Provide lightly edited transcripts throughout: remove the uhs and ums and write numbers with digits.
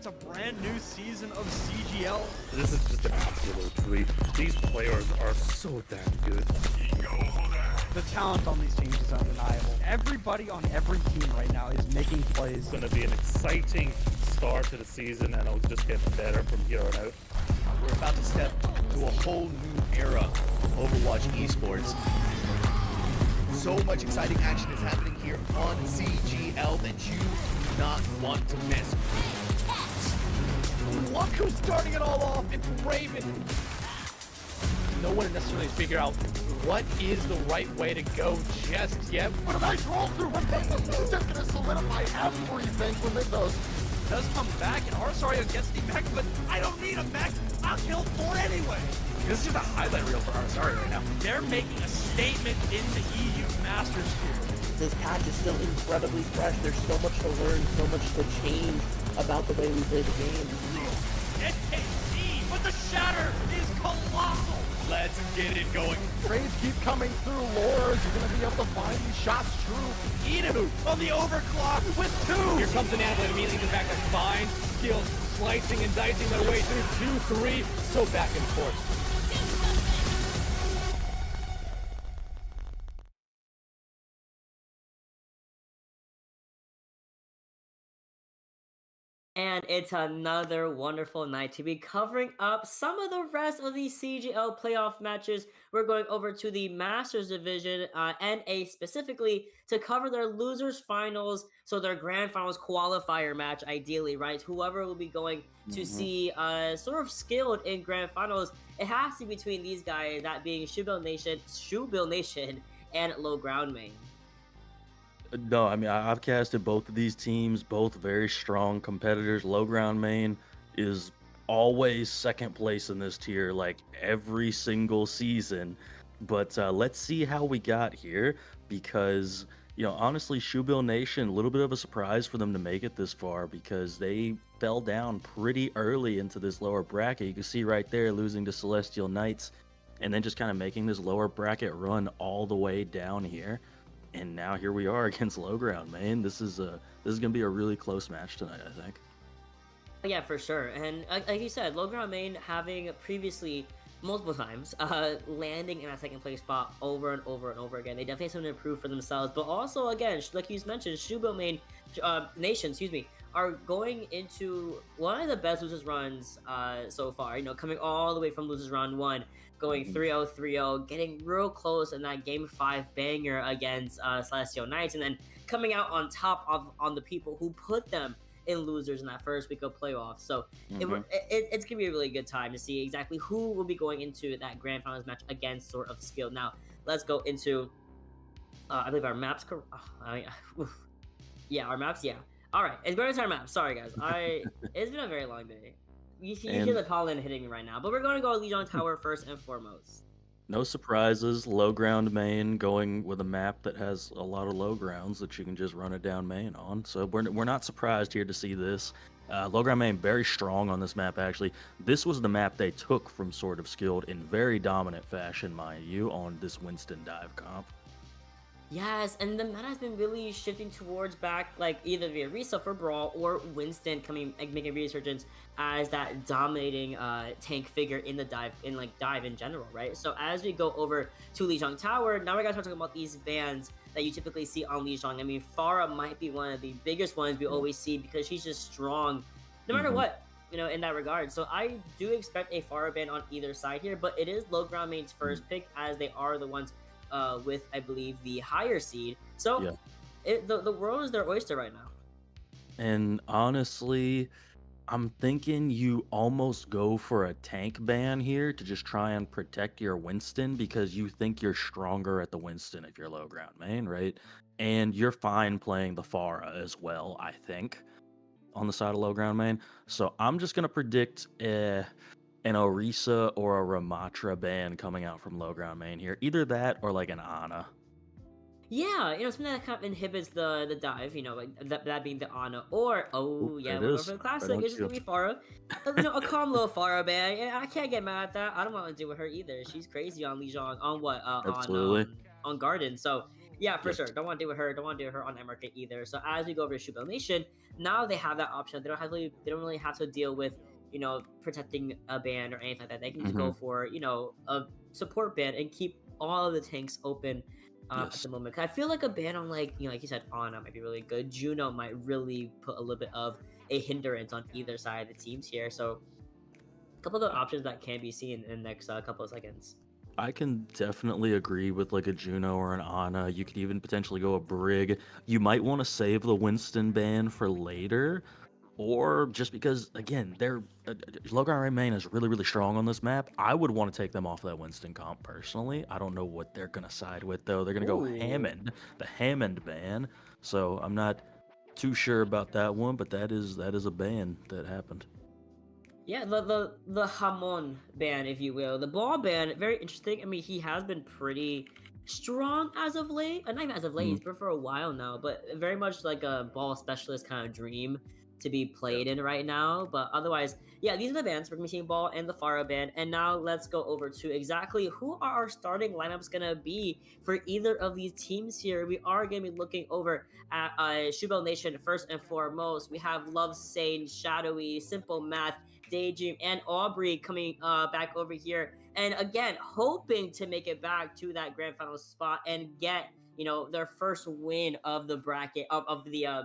It's a brand new season of CGL. This is just an absolute treat. These players are so damn good. The talent on these teams is undeniable. Everybody on every team right now is making plays. It's going to be an exciting start to the season, and it'll just get better from here on out. We're about to step to a whole new era of Overwatch esports. So much exciting action is happening here on CGL that you do not want to miss. Look who's starting it all off, it's Raven. No one necessarily figure out what is the right way to go just yet. But a nice roll through from Peyton. He's just gonna solidify everything for Mythos. Does come back, and Arsario gets the mech, but I don't need a mech. I'll kill 4 anyway. This is just a highlight reel for Arsario right now. They're making a statement in the EU Masters here. This patch is still incredibly fresh. There's so much to learn, so much to change about the way we play the game. SKT, but the shatter is colossal. Let's get it going. Trades keep coming through. Lores, you're gonna be able to find these shots true. Inu on the overclock with 2. Here comes an athlete immediately to back that fine skills, slicing and dicing their way through 2, 3, so back and forth. And it's another wonderful night to be covering up some of the rest of the CGL playoff matches. We're going over to the Masters Division, NA specifically, to cover their losers finals, so their grand finals qualifier match, ideally, right? Whoever will be going to see sort of skilled in grand finals, it has to be between these guys, that being Shoebill Nation, and Low Ground Main. No, I mean, I've casted both of these teams, both very strong competitors. Low Ground Main is always second place in this tier, like every single season. But let's see how we got here, because, you know, honestly, Shoebill Nation, a little bit of a surprise for them to make it this far, because they fell down pretty early into this lower bracket. You can see right there, losing to Celestial Knights, and then just kind of making this lower bracket run all the way down here. And now here we are against Low Ground Main. This is gonna be a really close match tonight, I think. Yeah, for sure. And like you said, Low Ground Main having previously multiple times landing in that second place spot over and over and over again. They definitely have something to prove for themselves. But also, again, like you mentioned, Shoebill Main Nation, are going into one of the best losers runs so far. You know, coming all the way from losers round 1, going 3-0, 3-0, getting real close in that game 5 banger against Celestial Knights, and then coming out on top on the people who put them in losers in that first week of playoffs. So it's gonna be a really good time to see exactly who will be going into that grand finals match against sort of skill. Now let's go into I believe our maps. Yeah, our maps. Yeah. All right, it's going to our maps. Sorry guys, it's been a very long day. You hear the pollen hitting me right now, but we're going to go Legion Tower first and foremost. No surprises. Low Ground Main going with a map that has a lot of low grounds that you can just run it down main on. So we're not surprised here to see this. Low Ground Main very strong on this map, actually. This was the map they took from Sword of Skilled in very dominant fashion, mind you, on this Winston dive comp. Yes, and the meta has been really shifting towards back, like either via Risa for Brawl or Winston making a resurgence as that dominating tank figure in the dive in general, right? So as we go over to Lijiang Tower, now we're gonna start talking about these bans that you typically see on Lijiang. I mean, Pharah might be one of the biggest ones we always see because she's just strong, no matter what, you know, in that regard. So I do expect a Pharah ban on either side here, but it is Low Ground Main's first pick, as they are the ones with, I believe, the higher seed. So the world is their oyster right now. And honestly, I'm thinking you almost go for a tank ban here to just try and protect your Winston, because you think you're stronger at the Winston if you're Low Ground Main, right? And you're fine playing the Pharah as well, I think, on the side of Low Ground Main. So I'm just going to predict an Orisa or a Ramatra ban coming out from Low Ground Main here. Either that or like an Ana. Yeah, you know, something that kind of inhibits the dive, you know, like that being the Ana, or we're going for the classic, it's just gonna be Pharah. You know, a calm little Pharah ban. Yeah, I can't get mad at that. I don't want to do with her either. She's crazy on Lijiang, on what? Absolutely. On Garden. So Yeah, for Yes. sure. Don't want to deal with her. Don't want to deal with her on that market either. So as we go over to Shoebill Nation, now they have that option. They don't really have to deal with protecting a ban or anything like that. They can just go for a support ban and keep all of the tanks open at Yes. the moment. 'Cause I feel like a ban on like you said, Ana might be really good. Juno might really put a little bit of a hindrance on either side of the teams here. So a couple of the options that can be seen in the next couple of seconds. I can definitely agree with like a Juno or an Ana. You could even potentially go a Brig. You might want to save the Winston ban for later, or just because again, they're Logran main is really really strong on this map. I would want to take them off that Winston comp personally. I don't know what they're gonna side with though. They're gonna go Ooh. Hammond, the Hammond ban. So I'm not too sure about that one, but that is a ban that happened. Yeah, the Hamon ban, if you will. The ball ban, very interesting. I mean, he has been pretty strong as of late. Not even as of late, he's been for a while now, but very much like a ball specialist kind of dream to be played in right now. But otherwise, yeah, these are the bans. We're going to be seeing ball and the Pharah ban. And now let's go over to exactly who are our starting lineups going to be for either of these teams here. We are going to be looking over at Shoebill Nation first and foremost. We have Love Sane, Shadowy, Simple Math, Daydream, and Aubrey coming back over here, and again hoping to make it back to that grand final spot and get their first win of the bracket of the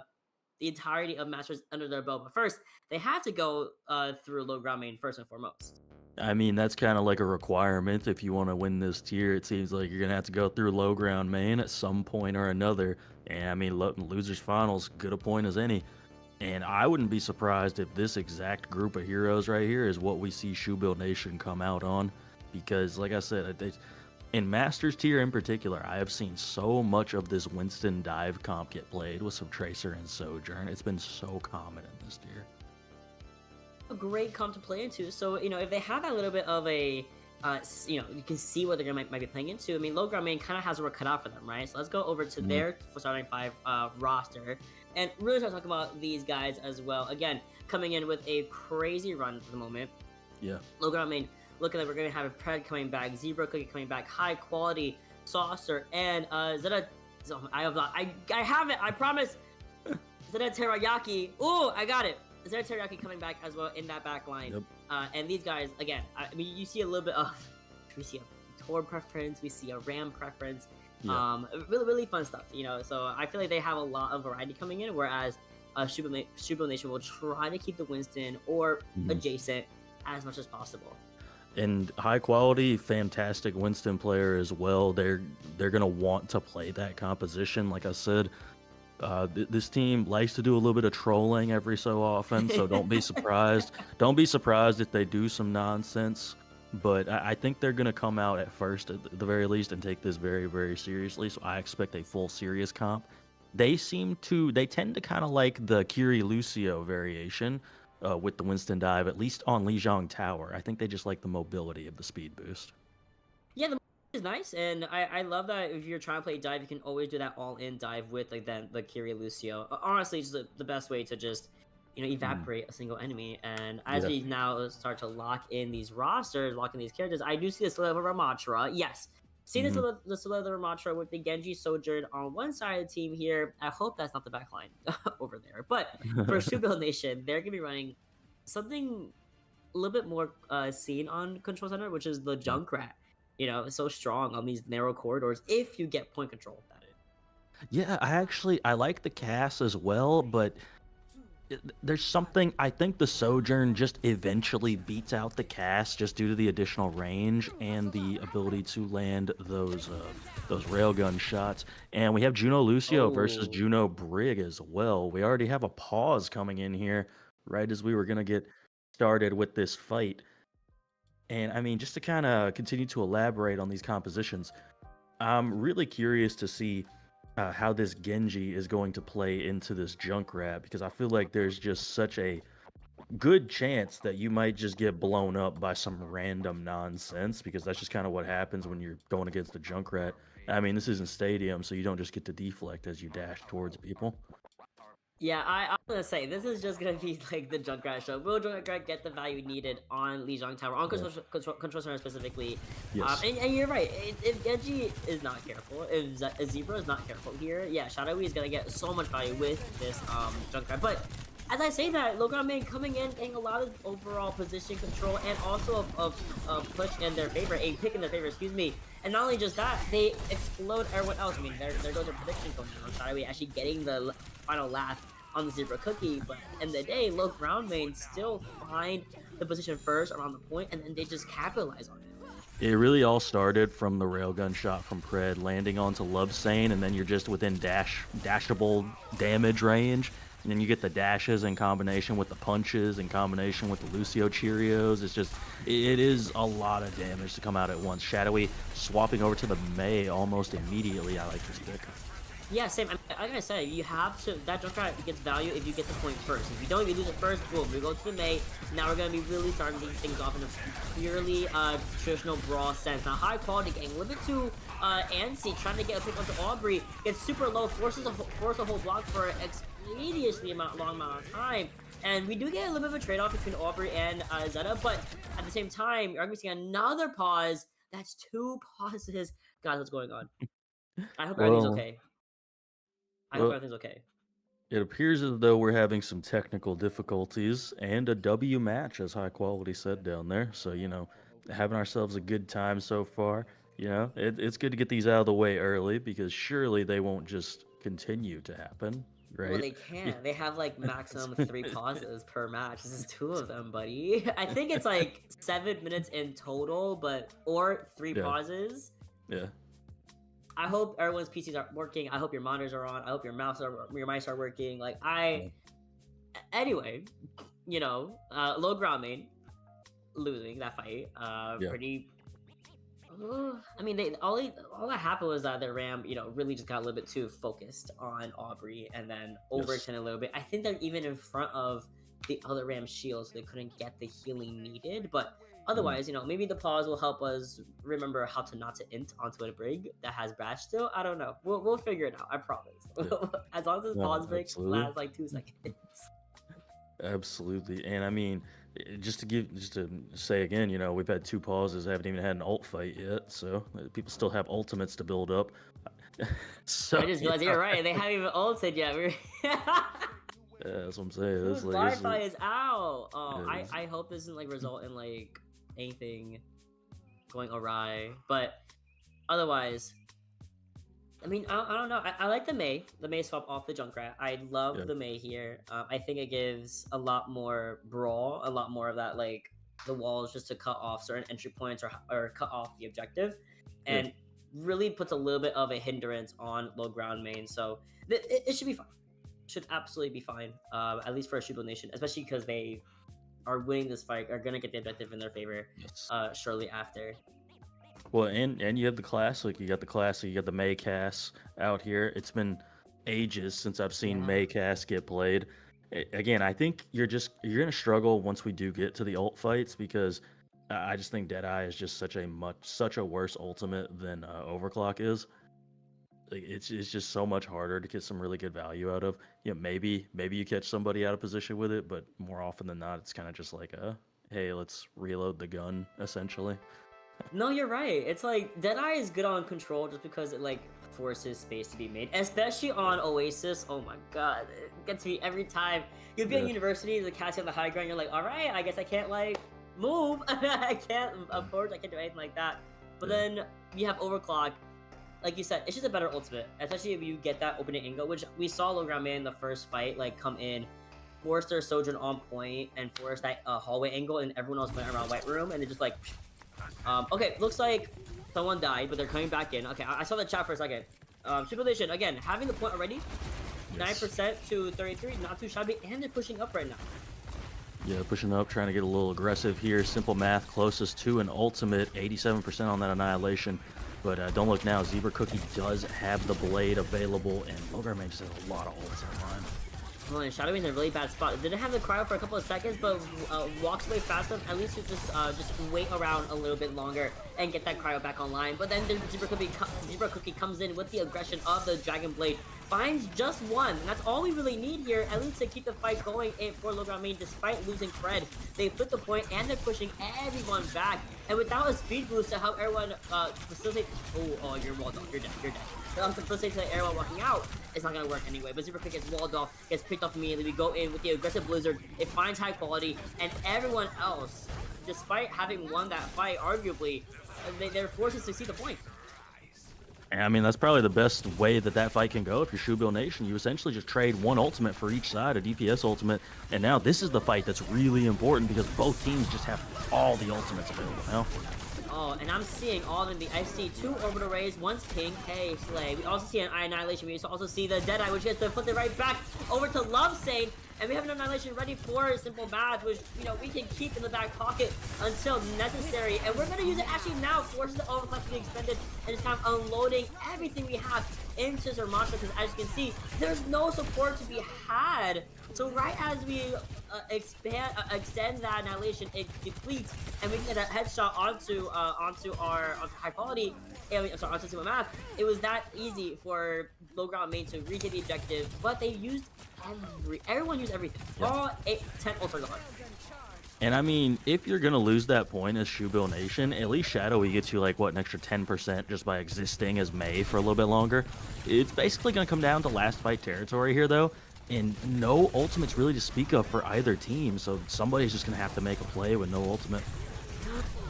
entirety of Masters under their belt. But first, they have to go through Logran main first and foremost. I mean, that's kind of like a requirement if you want to win this tier. It seems like you're going to have to go through low ground main at some point or another. And I mean, losers finals, good a point as any. And I wouldn't be surprised if this exact group of heroes right here is what we see Shoebill Nation come out on. Because, like I said, in Masters tier in particular, I have seen so much of this Winston dive comp get played with some Tracer and Sojourn. It's been so common in this tier. A great comp to play into. So, if they have that little bit of a, you can see what they're might be playing into. I mean, Logran main kind of has work cut out for them, right? So let's go over to their starting 5 roster and really start talking about these guys as well. Again, coming in with a crazy run at the moment. Yeah. Logran main, looking like we're going to have a Pred coming back, Zebra Cookie coming back, High Quality, Saucer, and Zeta. I have it, I promise. Zeta Teriyaki. Ooh, I got it. Zeta Teriyaki coming back as well in that back line. Yep. And these guys, again, I mean, you see a little bit of, we see a Tor preference, we see a Ram preference. Yeah. Really, really fun stuff, So I feel like they have a lot of variety coming in, whereas Shoebill Nation will try to keep the Winston or adjacent as much as possible. And High Quality, fantastic Winston player as well. They're gonna want to play that composition. Like I said, this team likes to do a little bit of trolling every so often, so don't be surprised. Don't be surprised if they do some nonsense. But I think they're gonna come out at first, at the very least, and take this very, very seriously. So I expect a full serious comp. They tend to kind of like the Kiri Lucio variation with the Winston dive, at least on Lijiang Tower. I think they just like the mobility of the speed boost. Yeah, the is nice, and I love that if you're trying to play dive, you can always do that all-in dive with like the Kiri Lucio. Honestly, it's the best way to just evaporate a single enemy. And as we now start to lock in these rosters, lock in these characters, I do see the Slither Ramatra. Yes, see the Slither Ramatra with the Genji Sojourn on one side of the team here. I hope that's not the back line over there. But for Shoebill Nation, they're gonna be running something a little bit more seen on Control Center, which is the Junkrat. So strong on these narrow corridors if you get point control with that. Yeah, I like the Cass as well, but there's something, I think the Sojourn just eventually beats out the Cass just due to the additional range and the ability to land those railgun shots. And we have Juno Lucio versus Juno Brig as well. We already have a pause coming in here right as we were going to get started with this fight. And I mean, just to kind of continue to elaborate on these compositions, I'm really curious to see how this Genji is going to play into this Junkrat, because I feel like there's just such a good chance that you might just get blown up by some random nonsense, because that's just kind of what happens when you're going against the Junkrat. I mean, this isn't Stadium, so you don't just get to deflect as you dash towards people. Yeah, I'm gonna say this is just gonna be like the Junkrat show. Will Junkrat get the value needed on Lijiang Tower, on control center specifically? Yes. And you're right. If Genji is not careful, if Zebra is not careful here, yeah, Shadowy is gonna get so much value with this Junkrat. But as I say that, Logan Main coming in, getting a lot of overall position control and also a push in their favor, a pick in their favor, excuse me. And not only just that, they explode everyone else. I mean, there goes their prediction going on. Shadowy actually getting the final laugh on the Zebra Cookie, but in the day, low ground main still find the position first around the point, and then they just capitalize on it. It really all started from the railgun shot from Pred landing onto Lovesane, and then you're just within dashable damage range. And then you get the dashes in combination with the punches, in combination with the Lucio Cheerios. It's just, it is a lot of damage to come out at once. Shadowy swapping over to the Mei almost immediately. I like this pick. Yeah, same. Like I said, you have to. That Junkrat gets value if you get the point first. If you don't, if you lose it first, boom, we go to the Mei. Now we're gonna be really starting these things off in a purely traditional brawl sense. Now, high quality game. A little bit too antsy, trying to get a pick onto Aubrey. Gets super low, forces a whole block for an expeditiously long amount of time. And we do get a little bit of a trade-off between Aubrey and Zeta, but at the same time, you're going to see another pause. That's 2 pauses. God, what's going on? I hope everything's okay. I hope everything's okay. It appears as though we're having some technical difficulties and a W match, as High Quality said down there. So, having ourselves a good time so far. It's good to get these out of the way early because surely they won't just continue to happen, right? Well, they can't. They have like maximum 3 pauses per match. This is 2 of them, buddy. I think it's like 7 minutes in total, or 3 pauses. Yeah. I hope everyone's PCs are working. I hope your monitors are on. I hope your mice are working. Anyway, low ground main losing that fight. Pretty. I mean, all that happened was that their Ram, really just got a little bit too focused on Aubrey and then overextended a little bit. I think they're even in front of the other Ram shield, so they couldn't get the healing needed. But otherwise, maybe the pause will help us remember how to not to int onto a brig that has Bash still. I don't know. We'll figure it out. I promise. Yeah. As long as this pause break lasts like 2 seconds. Absolutely. And I mean, just to say again, we've had 2 pauses, haven't even had an ult fight yet, so people still have ultimates to build up. So I just realized you're right. They haven't even ulted yet. Yeah, that's what I'm saying. This Wi-Fi is out. Oh, I hope this doesn't result in anything going awry. But otherwise, I mean, I don't know. I like the Mei swap off the Junkrat. I love the Mei here. I think it gives a lot more brawl, a lot more of that the walls just to cut off certain entry points or cut off the objective, and really puts a little bit of a hindrance on low ground main. So it should be fine. Should absolutely be fine. At least for a Shoebill Nation, especially because they are winning this fight, are gonna get the objective in their favor shortly after. Well, and you have the classic. You got the Mei Cass out here. It's been ages since I've seen Mei Cass get played. Again, I think you're gonna struggle once we do get to the ult fights because I just think Deadeye is just such a worse ultimate than Overclock is. It's just so much harder to get some really good value out of. Maybe you catch somebody out of position with it, but more often than not, it's kind of just hey, let's reload the gun, essentially. No, you're right. It's Deadeye is good on control just because it forces space to be made, especially on Oasis. Oh my god, it gets me every time. You'll be at university, the catch on the high ground, you're like, all right, I guess I can't move. I can't approach, I can't do anything like that. But then you have Overclock. Like you said, it's just a better ultimate, especially if you get that opening angle, which we saw low ground man in the first fight come in, force their Sojourn on point, and force that hallway angle, and everyone else went around White Room, and they just okay, looks like someone died, but they're coming back in. Okay, I saw the chat for a second. Shoebill Nation, again, having the point already, 9% to 33, not too shabby, and they're pushing up right now. Yeah, pushing up, trying to get a little aggressive here. Simple math, closest to an ultimate, 87% on that Annihilation. But don't look now, Zebra Cookie does have the blade available, and Logarman just has a lot of ults online. Well, and Shadow's in a really bad spot. Didn't have the cryo for a couple of seconds, but walks away fast enough. At least to just wait around a little bit longer and get that cryo back online. But then the Zebra Cookie comes in with the aggression of the Dragon Blade, finds just one, and that's all we really need here, at least to keep the fight going for low ground main. Despite losing Fred, they flip the point and they're pushing everyone back. And without a speed boost to help everyone facilitate, oh, you're walled off, you're dead. To facilitate the everyone walking out, it's not gonna work anyway. But Zebra Cookie gets walled off, gets picked off immediately. We go in with the aggressive Blizzard. It finds high quality, and everyone else, despite having won that fight, arguably, they're forced to succeed the point. And I mean, that's probably the best way that fight can go if you're Shoebill Nation. You essentially just trade one ultimate for each side, a DPS ultimate, and now this is the fight that's really important because both teams just have all the ultimates available now. Oh, and I'm seeing all of them. I see 2 orbital rays, one's ping, hey, Slay. We also see an Annihilation. We also see the Deadeye, which gets to flip it right back over to Lovesane. And we have an Annihilation ready for Simple Math, which, you know, we can keep in the back pocket until necessary. And we're going to use it actually now, forces the overclock to be expended, and it's kind of unloading everything we have into Zermasha, because as you can see, there's no support to be had. So right as we extend that Annihilation, it depletes, and we can get a headshot onto high quality, onto Simple Math. It was that easy for low ground main to retake the objective, but they used everyone used everything. Yep. All 10 ultra guard. And I mean, if you're gonna lose that point as Shoebill Nation, at least Shadowy gets you like what, an extra 10% just by existing as Mei for a little bit longer. It's basically gonna come down to last fight territory here though, and no ultimates really to speak of for either team, so somebody's just gonna have to make a play with no ultimate.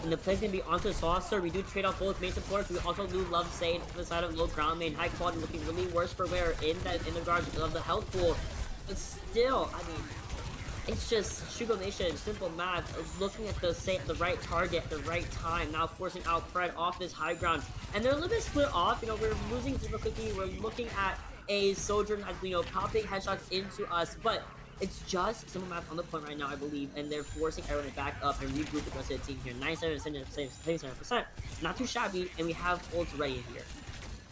And the play's gonna be onto Saucer. We do trade off both main supports. We also do Lovesane from the side of low ground main. High quality looking really worse for wear in the guard of the health pool. But still, I mean, it's just Shoebill Nation, Simple Math, looking at the right target at the right time, now forcing out Fred off this high ground. And they're a little bit split off. You know, we're losing Zebra Cookie. We're looking at a Sojourn, you know, popping headshots into us, but it's just Simple Math on the point right now, I believe, and they're forcing everyone to back up and regroup the rest of the team here. 97%, not too shabby, and we have ults ready here.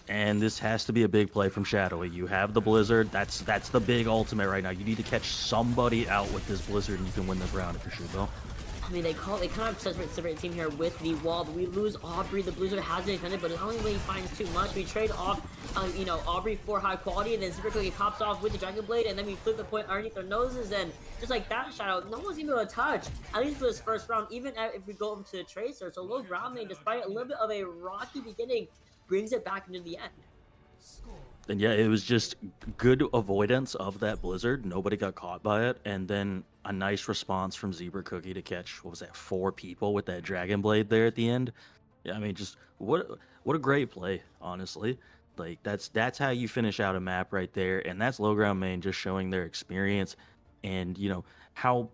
And this has to be a big play from Shadowy. You have the Blizzard. That's the big ultimate right now. You need to catch somebody out with this Blizzard, and you can win this round if you're Shoebill. I mean, they kind of separate team here with the wall, but we lose Aubrey. The Blizzard has been defended, but the only way he finds too much. We trade off, you know, Aubrey for high quality, and then Zebra Cookie pops off with the Dragon Blade, and then we flip the point underneath their noses, and just like that, Shadow, no one's even able to touch, at least for this first round, even if we go over to the Tracer. So low ground main, despite a little bit of a rocky beginning, brings it back into the end. And yeah, it was just good avoidance of that Blizzard. Nobody got caught by it. And then a nice response from Zebra Cookie to catch, what was that, 4 people with that Dragon Blade there at the end. Yeah, I mean, just what a great play, honestly. Like, that's how you finish out a map right there. And that's low ground main just showing their experience and, you know, how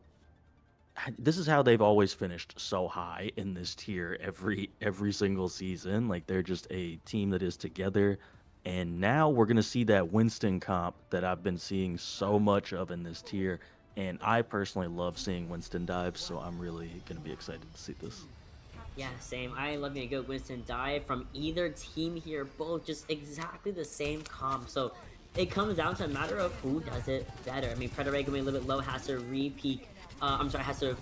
this is how they've always finished so high in this tier every single season. Like, they're just a team that is together. And now we're going to see that Winston comp that I've been seeing so much of in this tier. And I personally love seeing Winston dives, so I'm really going to be excited to see this. Yeah, same. I love me a good Winston dive from either team here. Both just exactly the same comp. So it comes down to a matter of who does it better. I mean, Predator going to be a little bit low, has to re-peak. Has to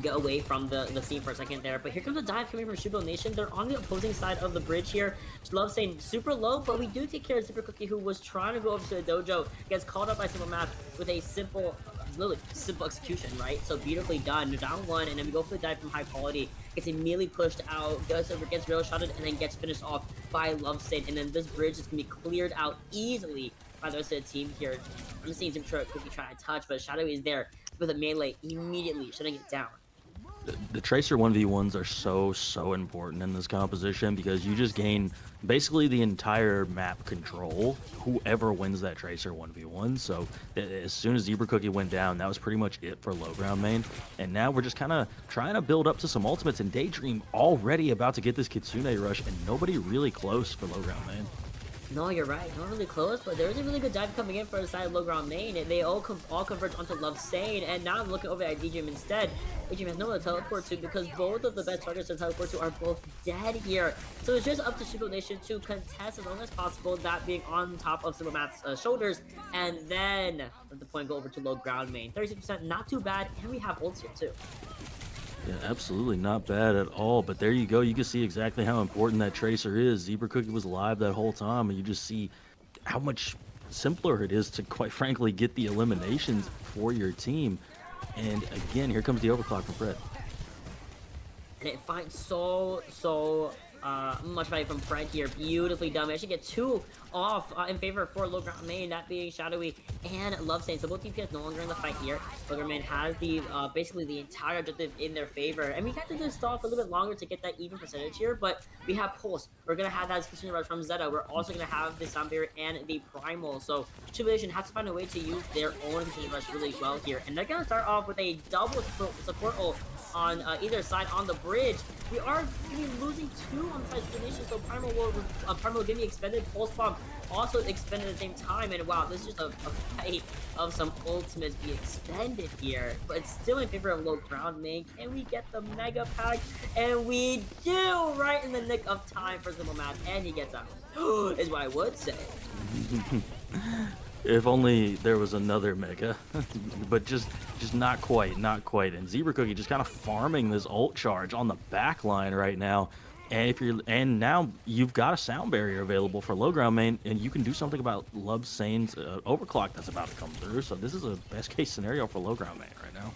get away from the scene for a second there. But here comes a dive coming from Shoebill Nation. They're on the opposing side of the bridge here. Lovesane super low, but we do take care of Zebra Cookie, who was trying to go over to the dojo. Gets called up by Simple Math with a simple execution, right? So beautifully done. They're down 1, and then we go for the dive from high quality. Gets immediately pushed out, gets rail shotted, and then gets finished off by Lovesane. And then this bridge is going to be cleared out easily by the rest of the team here. I'm just seeing Zebra Cookie try to touch, but Shadowy is there with a melee immediately shutting it down. The Tracer 1v1s are so important in this composition because you just gain basically the entire map control, whoever wins that Tracer 1v1. So as soon as Zebra Cookie went down, that was pretty much it for low ground main. And now we're just kind of trying to build up to some ultimates, and Daydream already about to get this Kitsune rush, and nobody really close for low ground main. No, you're right. Not really close, but there's a really good dive coming in for the side of low ground main, and they all converge onto Love Sane, and now I'm looking over at DJM instead. DJM has nowhere to teleport to because both of the best targets to teleport to are both dead here. So it's just up to Shoebill Nation to contest as long as possible, that being on top of Simple Math's shoulders, and then let the point go over to low ground main. 36%, not too bad, and we have ults here too. Yeah, absolutely not bad at all. But there you go. You can see exactly how important that Tracer is. Zebra Cookie was alive that whole time, and you just see how much simpler it is to, quite frankly, get the eliminations for your team. And again, here comes the overclock from Fred. And it finds so much value from Fred here. Beautifully done. We actually get 2 off in favor for low ground main, that being Shadowy and Love Sane. So both DPS no longer in the fight here. Low ground main has the basically the entire objective in their favor. And we have to just stall for a little bit longer to get that even percentage here, but we have Pulse. We're gonna have that Continuous Rush from Zeta. We're also gonna have the Sound Barrier and the Primal. So Shoebill Nation has to find a way to use their own Continuous Rush really well here. And they're gonna start off with a double support ult on either side on the bridge. We are losing 2 on the side of the nation, so Primal will give me expended, Pulse Bomb also expended at the same time, and wow, this is just a fight of some ultimates be expended here, but it's still in favor of low ground main. Can we get the Mega Pack? And we do, right in the nick of time for Simple Math, and he gets out, is what I would say. If only there was another Mega, but just not quite. And Zebra Cookie just kind of farming this ult charge on the back line right now. And now you've got a Sound Barrier available for low ground main, and you can do something about Love Sane's overclock that's about to come through. So this is a best case scenario for low ground main right now.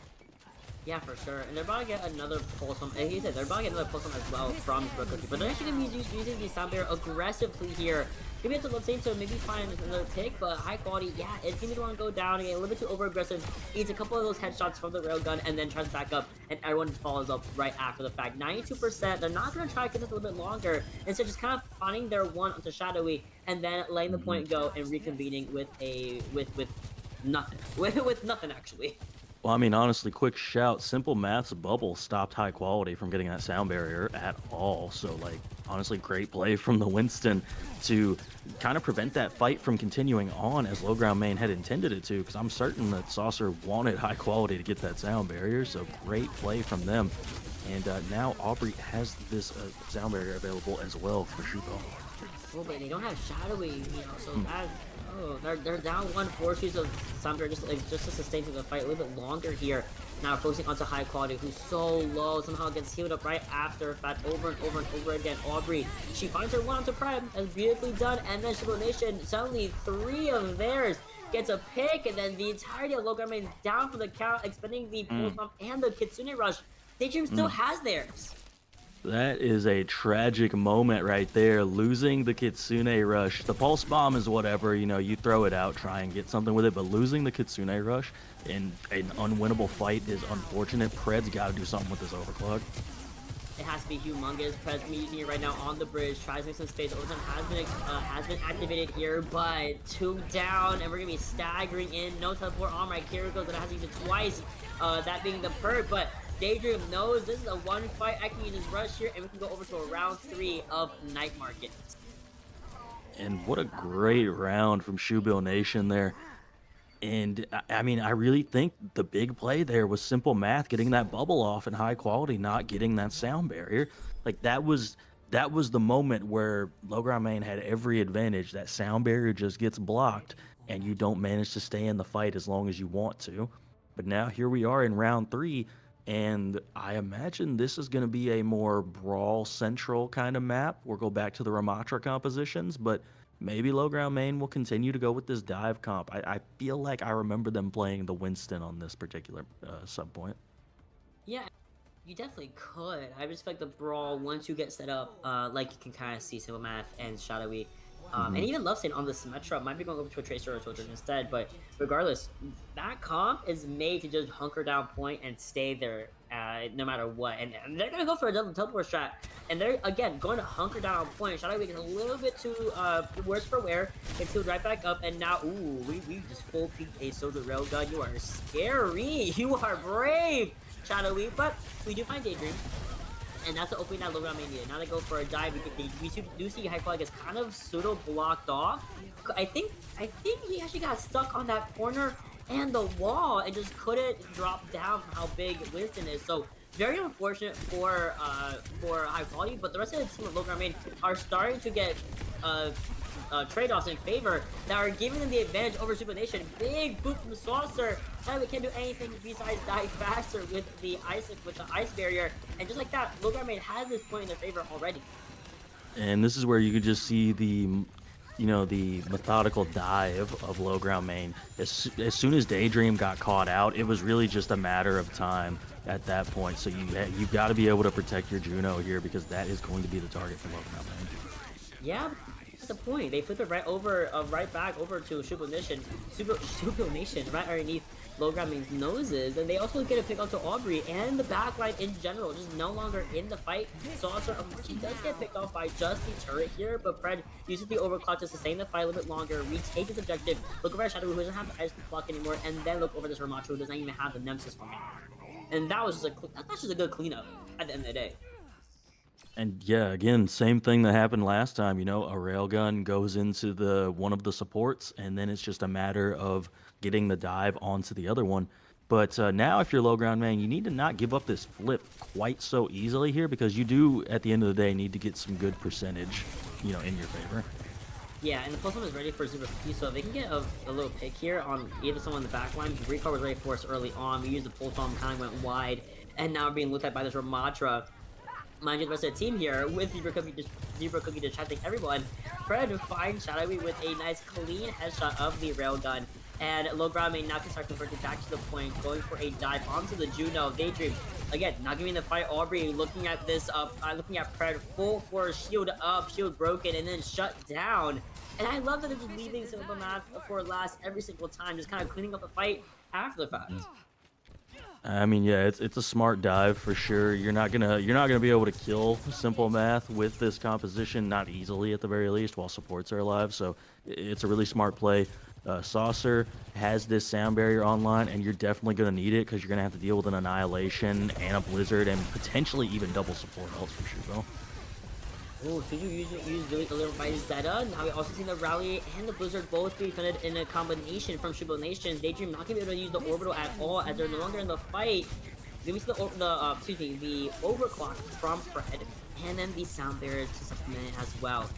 Yeah, for sure. And they're about to get another pulse on. And he said they're about to get another pulse on as well from Zebra Cookie. But they're actually going to be using the Sound Barrier aggressively here. Maybe have to Love Sane to maybe find another pick, but high quality, yeah, it's going to want to go down again, a little bit too over aggressive. Eats a couple of those headshots from the railgun and then tries back up, and everyone follows up right after the fact. 92%, they're not going to try to get this a little bit longer. Instead, just kind of finding their one onto Shadowy and then letting the point go and reconvening with nothing. with nothing, actually. Well, I mean, honestly, quick shout. Simple Math's bubble stopped high quality from getting that Sound Barrier at all. So, like, honestly, great play from the Winston to kind of prevent that fight from continuing on as low ground main had intended it to, because I'm certain that Saucer wanted high quality to get that Sound Barrier. So, great play from them. And now Aubrey has this Sound Barrier available as well for Shoebill. Oh, but they don't have Shadowy, so that... Oh, they're down 1 forces of Sound just to sustain through the fight a little bit longer here. Now focusing onto high quality, who's so low, somehow gets healed up right after fact over and over again. Aubrey, she finds her one onto Prime, that's beautifully done, and then Shoebill Nation, suddenly 3 of theirs gets a pick, and then the entirety of low ground main is down for the count, expending the Pulse Bomb and the Kitsune Rush. Daydream still has theirs. That is a tragic moment right there, losing the Kitsune Rush. The Pulse Bomb is whatever, you throw it out, try and get something with it, but losing the Kitsune Rush in an unwinnable fight is unfortunate. Pred's got to do something with this overclock. It has to be humongous. Pred's meeting right now on the bridge, tries to make some space. Overtime has been activated here, but 2 down, and we're gonna be staggering in. No teleport on right. Kiriko that has to use it twice, that being the perk, but Daydream knows this is a 1 fight. I can use this rush here, and we can go over to a round 3 of Night Market. And what a great round from Shoebill Nation there. And I mean, I really think the big play there was Simple Math getting that bubble off in high quality, not getting that Sound Barrier. Like that was the moment where low ground main had every advantage. That Sound Barrier just gets blocked, and you don't manage to stay in the fight as long as you want to. But now here we are in round 3. And I imagine this is going to be a more brawl central kind of map. We'll go back to the Ramatra compositions, but maybe low ground main will continue to go with this dive comp. I feel like I remember them playing the Winston on this particular sub point. Yeah, you definitely could. I just feel like the brawl, once you get set up, like you can kind of see Simple Math and Shadowy. And even Love Sane on the Symmetra might be going over to a Tracer or a Soldier instead, but regardless, that comp is made to just hunker down point and stay there no matter what. And they're going to go for a double teleport strat, and they're, again, going to hunker down on point. Shadowy gets a little bit too worse for wear, gets healed right back up, and now, ooh, we just full peeked a Soldier Railgun. You are scary. You are brave, Shadowy, but we do find Daydream. And that's the opening that Logan Main needed. Now they go for a dive. We do see Hyperfly gets kind of pseudo blocked off. I think he actually got stuck on that corner and the wall and just couldn't drop down from how big Winston is. So very unfortunate for High Quality, but the rest of the team of Logan Main are starting to get trade-offs in favor that are giving them the advantage over Super Nation. Big boot from Saucer. Now we can't do anything besides die faster with the ice barrier, and just like that, Logan Main has this point in their favor already. And this is where you could just see the, you know, the methodical dive of low ground main. As soon as Daydream got caught out, it was really just a matter of time at that point. So you've got to be able to protect your Juno here, because that is going to be the target for low ground main. Yeah, that's the point. They flip it right over, right back over to Shoebill Nation, right underneath low ground main's noses, and they also get a pick out to Aubrey and the backline in general, just no longer in the fight. Saucer unfortunately does get picked off by just the turret here, but Fred uses the overclock to sustain the fight a little bit longer, retake his objective, look over at Shadow, who doesn't have the ice block anymore, and then look over this Ramacho, who doesn't even have the Nemesis for me. And that was that's just a good cleanup at the end of the day. And yeah, again, same thing that happened last time. You know, a railgun goes into one of the supports, and then it's just a matter of getting the dive onto the other one. But now, if you're low ground main, you need to not give up this flip quite so easily here, because you do, at the end of the day, need to get some good percentage, you know, in your favor. Yeah, and the plus one is ready for Super 50, so if they can get a little pick here on either someone in the back line. Recall was ready for us early on. We used the pull bomb, kind of went wide, and now we're being looked at by this Ramatra. Mind you, the rest of the team here with Zebra Cookie distracting everyone. Fred finds Shadowy with a nice clean headshot of the railgun. And low ground main now can start converting back to the point, going for a dive onto the Juno. Daydream, again, not giving the fight. Aubrey looking at this looking at Fred, full force, shield up, shield broken, and then shut down. And I love that they're just leaving Simple Math for last every single time, just kind of cleaning up the fight after the fact. I mean, yeah, it's a smart dive for sure. You're not gonna be able to kill Simple Math with this composition, not easily at the very least, while supports are alive. So it's a really smart play. Saucer has this sound barrier online, and you're definitely gonna need it, because you're gonna have to deal with an Annihilation and a Blizzard, and potentially even double support ults for Shoebill. Oh, Suju used really delivered by Zeta. Now we also see the Rally and the Blizzard both be defended in a combination from Shoebill Nation. Daydream not gonna be able to use the orbital at all, as they're no longer in the fight. Then we see the overclock from Fred, and then the sound barrier to supplement it as well.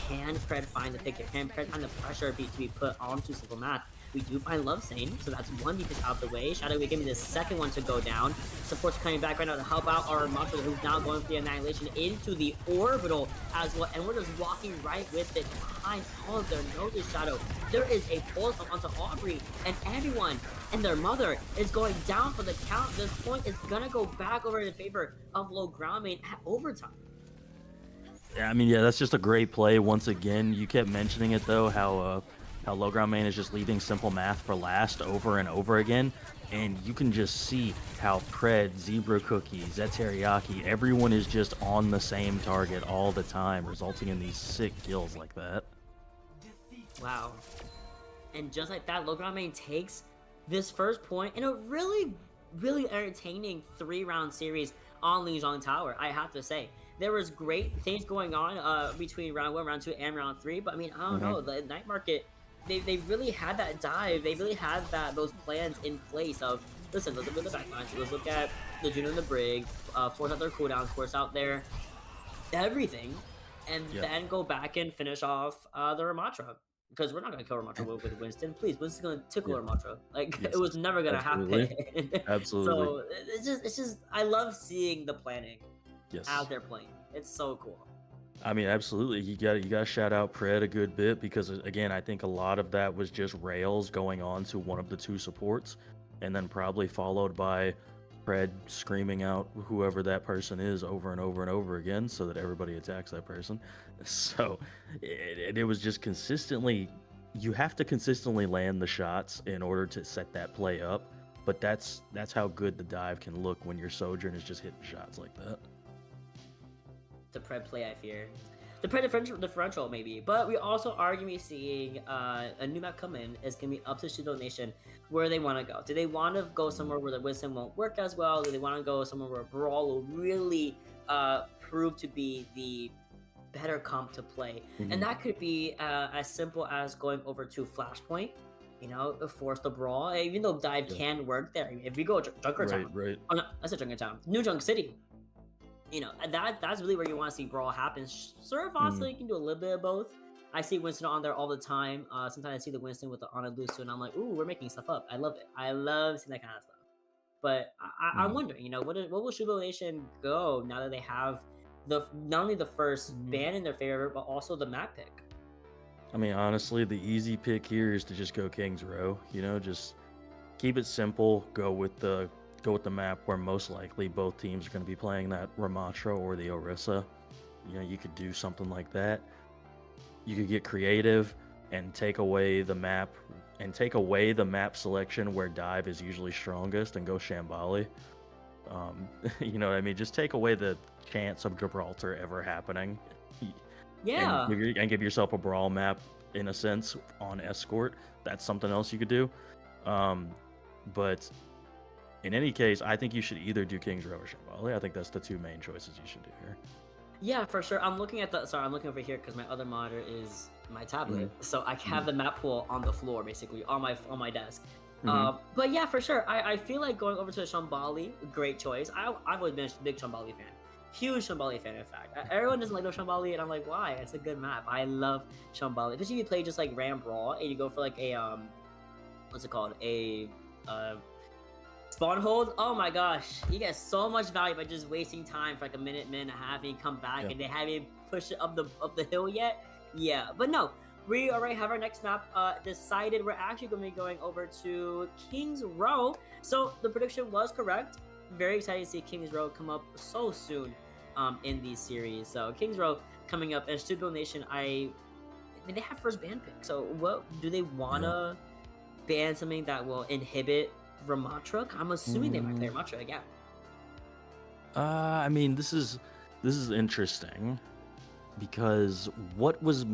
Can Fred find the pick? Can Fred find the pressure to be put onto Simple Math? We do find Love Sane, so that's one defense out of the way. Shadow, we give me the second one to go down. Support's coming back right now to help out our Monster, who's now going for the Annihilation into the orbital as well. And we're just walking right with it behind all of their noses, Shadow. There is a pulse onto Aubrey, and everyone and their mother is going down for the count. This point is gonna go back over in favor of low ground main at overtime. Yeah, I mean, yeah, that's just a great play. Once again, you kept mentioning it though, how low ground main is just leaving Simple Math for last over and over again, and you can just see how Pred, Zebra Cookie, Zetteriyaki, everyone is just on the same target all the time, resulting in these sick kills like that. Wow. And just like that, low ground main takes this first point in a really, really entertaining 3-round series on Lijiang Tower, I have to say. There was great things going on between round 1, round 2, and round 3, but I mean, I don't know, the night market, they really had that dive, they really had those plans in place of, listen, let's look at the backlines, let's look at the Juno and the Brig, force out their cooldowns, force out their everything, and then go back and finish off the Ramatra. Because we're not going to kill Ramatra with Winston. Please, Winston's going to tickle Ramatra. Like, it was never going to happen. Absolutely. So, it's just, I love seeing the planning as they're playing. It's so cool. I mean, absolutely. You got to shout out Pred a good bit, because again, I think a lot of that was just rails going on to one of the two supports, and then probably followed by Pred screaming out whoever that person is over and over and over again, so that everybody attacks that person. So it was just consistently, you have to consistently land the shots in order to set that play up. But that's how good the dive can look when your Sojourn is just hitting shots like that. The Pred play, I fear. the price differential maybe. But we also are going to be seeing a new map come in. It's going to be up to Shoebill Nation where they want to go. Do they want to go somewhere where the Winston won't work as well? Do they want to go somewhere where Brawl will really prove to be the better comp to play? And that could be as simple as going over to Flashpoint, you know, force the Brawl. Even though Dive can work there. If we go Junkertown, Right. oh no, that's a Junkertown, New Junk City. You know, that's really where you want to see Brawl happen. Surf also you can do a little bit of both. I see Winston on there all the time. Sometimes I see the Winston with the Ana Lucio, and I'm like, ooh, we're making stuff up. I love it. I love seeing that kind of stuff. But I'm wondering, you know, what will Shoebill Nation go now that they have not only the first ban in their favor, but also the map pick? I mean, honestly, the easy pick here is to just go King's Row. You know, just keep it simple. Go with the map where most likely both teams are going to be playing, that Ramatra or the Orisa. You know, you could do something like that. You could get creative and take away the map selection where Dive is usually strongest and go Shambali. You know what I mean? Just take away the chance of Gibraltar ever happening. Yeah. And give yourself a Brawl map, in a sense, on Escort. That's something else you could do. But in any case, I think you should either do King's Row or Shambali. I think that's the two main choices you should do here. Yeah, for sure. I'm looking over here because my other monitor is my tablet, so I have the map pool on the floor, basically on my desk. But yeah, for sure. I feel like going over to Shambali, great choice. I've always been a big Shambali fan. Huge Shoebill fan, in fact. Everyone doesn't like no Shoebill, and I'm like, why? It's a good map. I love Shoebill. Especially if you play just like Ram Brawl, and you go for like a what's it called? A spawn hold. Oh my gosh, you get so much value by just wasting time for like a minute and a half, and you come back and they haven't pushed it up the hill yet. Yeah, but no, we already have our next map decided. We're actually going to be going over to King's Row. So the prediction was correct. Very excited to see King's Row come up so soon in these series. So King's Row coming up, and Shoebill Nation, I mean, they have first ban pick. So what do they wanna ban? Something that will inhibit Ramatra? I'm assuming they might play Ramatra again. I mean, this is interesting because what was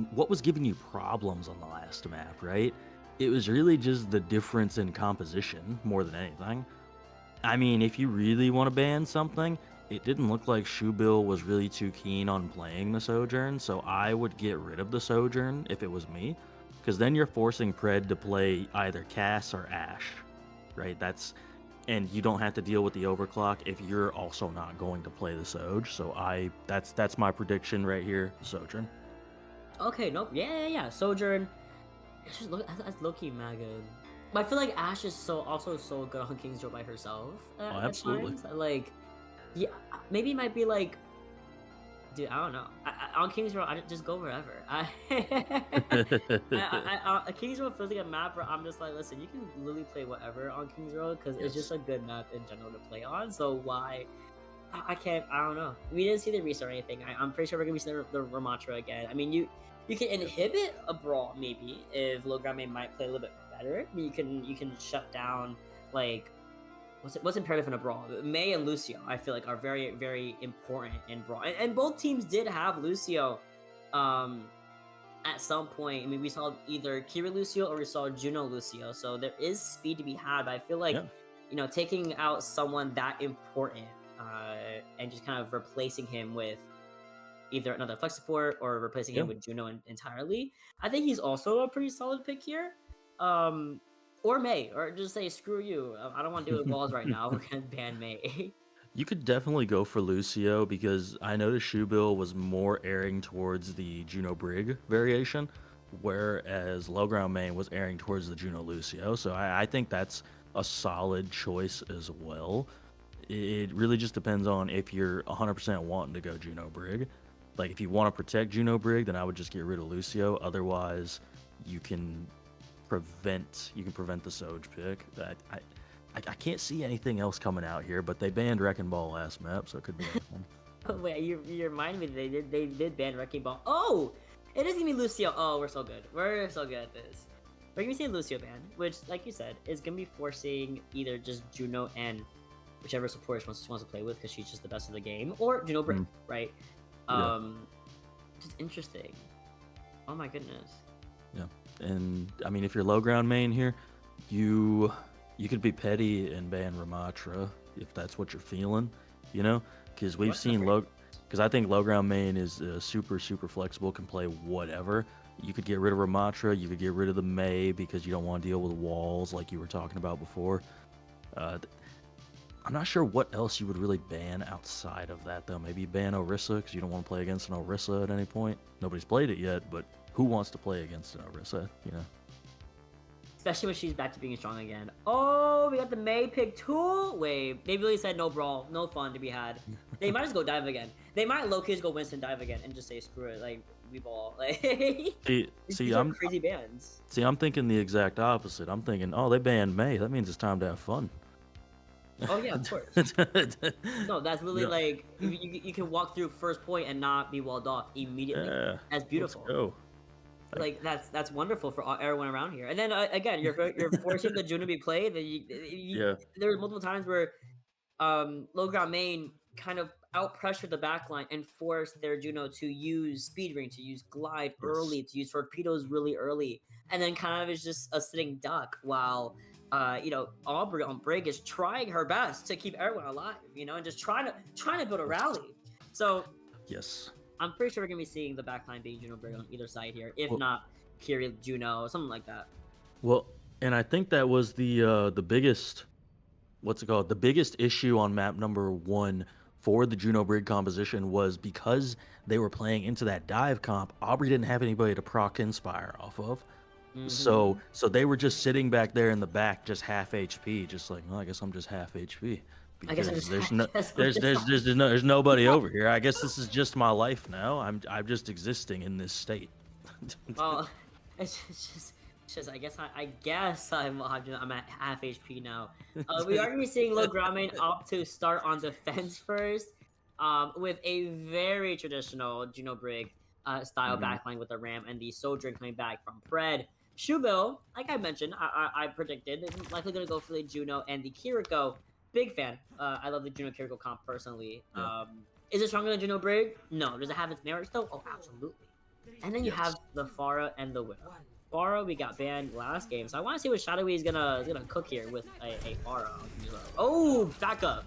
giving you problems on the last map, right? It was really just the difference in composition more than anything. I mean, if you really want to ban something, it didn't look like Shoebill was really too keen on playing the Sojourn, so I would get rid of the Sojourn if it was me, because then you're forcing Pred to play either Cass or Ashe, right? And you don't have to deal with the overclock if you're also not going to play the Soj. So that's my prediction right here, Sojourn. Okay, nope, yeah. Sojourn, that's low-key mad good. But I feel like Ashe is also so good on King's Row by herself. Absolutely. Like, yeah, maybe it might be like, dude, I don't know. On King's Row, I just go wherever. King's Row feels like a map where I'm just like, listen, you can literally play whatever on King's Row because it's just a good map in general to play on. So why? I don't know. We didn't see the restart or anything. I'm pretty sure we're gonna be seeing the Ramatra again. I mean, you can inhibit a Brawl maybe if Lograme might play a little bit better. I mean, you can shut down like what's imperative in a Brawl. Mei and Lucio, I feel like, are very, very important in Brawl, and both teams did have Lucio at some point. I mean, we saw either Kira Lucio or we saw Juno Lucio, so there is speed to be had. But I feel like you know, taking out someone that important and just kind of replacing him with either another flex support or replacing him with Juno entirely, I think he's also a pretty solid pick here. Or Mei, or just say, screw you. I don't want to deal with walls right now. We're going to ban Mei. You could definitely go for Lucio because I noticed Shoebill was more erring towards the Juno Brig variation, whereas Low Ground Main was erring towards the Juno Lucio. So I think that's a solid choice as well. It really just depends on if you're 100% wanting to go Juno Brig. Like, if you want to protect Juno Brig, then I would just get rid of Lucio. Otherwise, you can prevent the Soj pick. I can't see anything else coming out here, but they banned Wrecking Ball last map, so it could be anything. Wait, you remind me they did ban Wrecking Ball. Oh, it is gonna be Lucio. Oh, we're so good. We're so good at this. We're gonna be seeing Lucio ban, which, like you said, is gonna be forcing either just Juno and whichever support she wants to play with, because she's just the best of the game, or Juno Brig, right? just interesting. Oh my goodness. Yeah, and I mean, if you're low ground main here, you could be petty and ban Ramatra if that's what you're feeling, you know, because we've seen low. Because I think low ground main is super flexible, can play whatever. You could get rid of Ramatra, you could get rid of the Mei because you don't want to deal with walls like you were talking about before. I'm not sure what else you would really ban outside of that, though. Maybe ban Orisa because you don't want to play against an Orisa at any point. Nobody's played it yet, but who wants to play against an Orisa, you know? Especially when she's back to being strong again. Oh, we got the Mei pick tool wave. They really said no brawl, no fun to be had. They might just go dive again. They might low-key just go Winston dive again and just say screw it, like we ball. Like, these are crazy bans. See, I'm thinking the exact opposite. I'm thinking, oh, they banned Mei. That means it's time to have fun. Oh yeah, of course. No, that's really like you can walk through first point and not be walled off immediately. Yeah, that's beautiful. Let's go. Like that's wonderful for everyone around here. And then again, you're forcing the Juno to be played. There were multiple times where low ground main kind of out pressured the backline and forced their Juno to use speed ring, to use glide early, to use torpedoes really early, and then kind of is just a sitting duck while Aubrey on Brig is trying her best to keep everyone alive, and just trying to build a rally. So yes, I'm pretty sure we're gonna be seeing the backline being Juno Brig on either side here, if not Kiri Juno, something like that. Well, and I think that was the biggest, the biggest issue on map number 1 for the Juno Brig composition was because they were playing into that dive comp. Aubrey didn't have anybody to proc Inspire off of. So they were just sitting back there in the back, just half HP, just like, well, I guess I'm just half HP. Because there's nobody over here. I guess this is just my life now. I'm just existing in this state. Well, it's just I guess I'm at half HP now. We are gonna be seeing low ground main opt to start on defense first, with a very traditional Juno Brig style backline with the Ram and the Soldier coming back from Fred. Shoebill, like I mentioned, I predicted, is likely going to go for the Juno and the Kiriko. Big fan. I love the Juno Kiriko comp personally. Yeah. Is it stronger than Juno Brig? No. Does it have its merits though? Oh, absolutely. And then you have the Pharah and the Widow. Pharah, we got banned last game, so I want to see what Shadowy is gonna cook here with a Pharah. Oh, back up.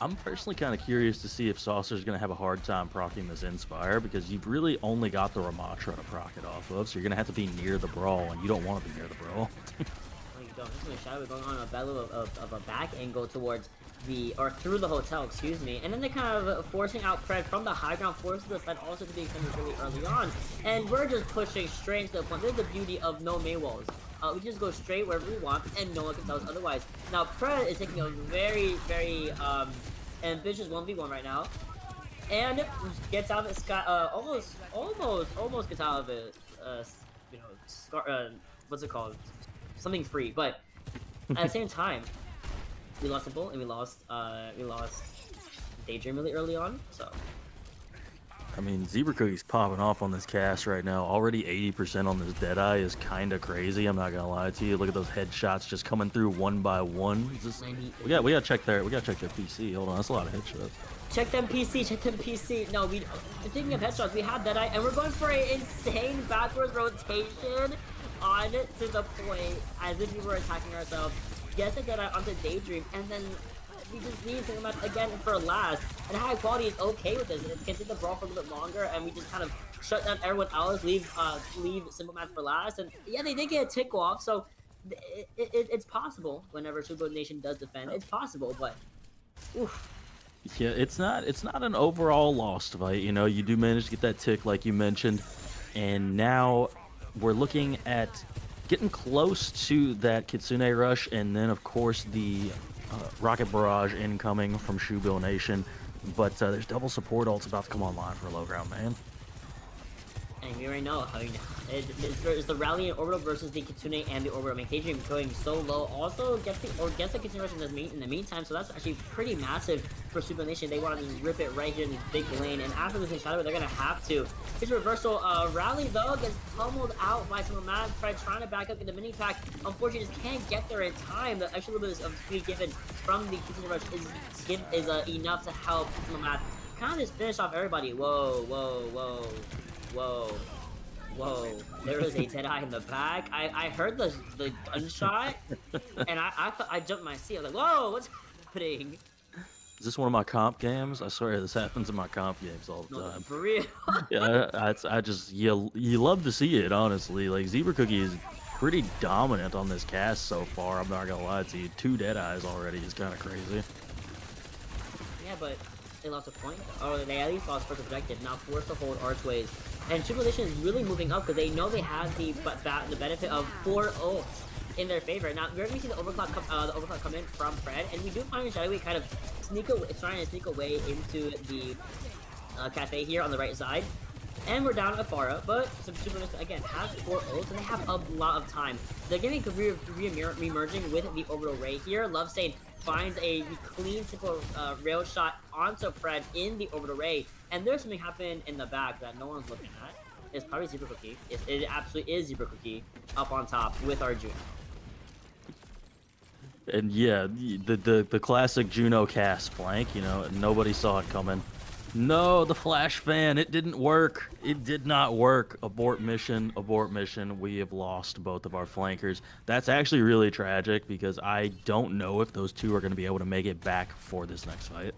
I'm personally kind of curious to see if Saucer's going to have a hard time proccing this Inspire, because you've really only got the Ramatra to proc it off of, so you're going to have to be near the brawl, and you don't want to be near the brawl. You don't. This is Shadowy going on a battle of a back angle towards through the hotel, excuse me, and then they're kind of forcing out Pred from the high ground, forces the side also to be extended really early on, and we're just pushing straight to the point. This is the beauty of no Mei walls. We just go straight wherever we want, and no one can tell us otherwise. Now, Pred is taking a very, very ambitious 1v1 right now, and gets out of it. Almost gets out of it. What's it called? Something free, but at the same time, we lost Simple and we lost Daydream really early on. So. I mean, Zebra Cookie's popping off on this cast right now. Already 80% on this Deadeye is kind of crazy. I'm not gonna lie to you. Look at those headshots just coming through one by one. We gotta check their PC. Hold on, that's a lot of headshots. Check them PC. No, thinking of headshots, we have Deadeye, and we're going for an insane backwards rotation on to the point as if we were attacking ourselves. Get the Deadeye onto Daydream, and then we just need to come again for last. And high quality is okay with this. It can take the brawl for a little bit longer, and we just kind of shut down everyone else, leave Simple Math for last. And yeah, they did get a tick off, so it's possible whenever Super Nation does defend. It's possible, but oof. Yeah, it's not an overall lost fight. You do manage to get that tick like you mentioned, and now we're looking at getting close to that Kitsune Rush, and then of course the Rocket Barrage incoming from Shoebill Nation. But there's double support ults about to come online for low ground, man. And we already know how it's the Rally and Orbital versus the Kitsune and the Orbital. I mean, Daydream going so low also gets the Kitsune Rush in the meantime, so that's actually pretty massive for Super Nation. They want to just rip it right here in this big lane, and after this Shadow, they're gonna have to. His reversal, Rally though gets pummeled out by some mad Fred trying to back up in the mini pack. Unfortunately, just can't get there in time. The extra little bit of speed given from the Kitsune Rush is enough to help some mad kind of just finished off everybody. Whoa, whoa, whoa, whoa, whoa. There was a Deadeye in the back. I heard the gunshot, and I thought I jumped my seat. I was like, whoa, what's happening? Is this one of my comp games? I swear this happens in my comp games all the No, time. for real. Yeah, I just you love to see it, honestly. Like Zebra Cookie is pretty dominant on this cast so far. I'm not gonna lie to you. 2 Deadeyes already is kind of crazy. Yeah, but they lost a point. Or they at least lost first objective. Now forced to hold archways. And Civilization is really moving up because they know they have the benefit of 4 ults in their favor. Now we're going to see the overclock come in from Fred, and we do find Shadowy kind of trying to sneak away into the cafe here on the right side. And we're down Afara, but Civilization again has 4 ults and they have a lot of time. They're getting re-emerging with the orbital ray here. Lovestain finds a clean, simple rail shot onto Fred in the orbital ray, and there's something happening in the back that no one's looking at. It's probably Zebra Cookie. It absolutely is Zebra Cookie up on top with our Juno. And yeah, the classic Juno cast flank. You know, nobody saw it coming. No, the flash fan, it didn't work. It did not work. Abort mission, abort mission. We have lost both of our flankers. That's actually really tragic because I don't know if those 2 are going to be able to make it back for this next fight.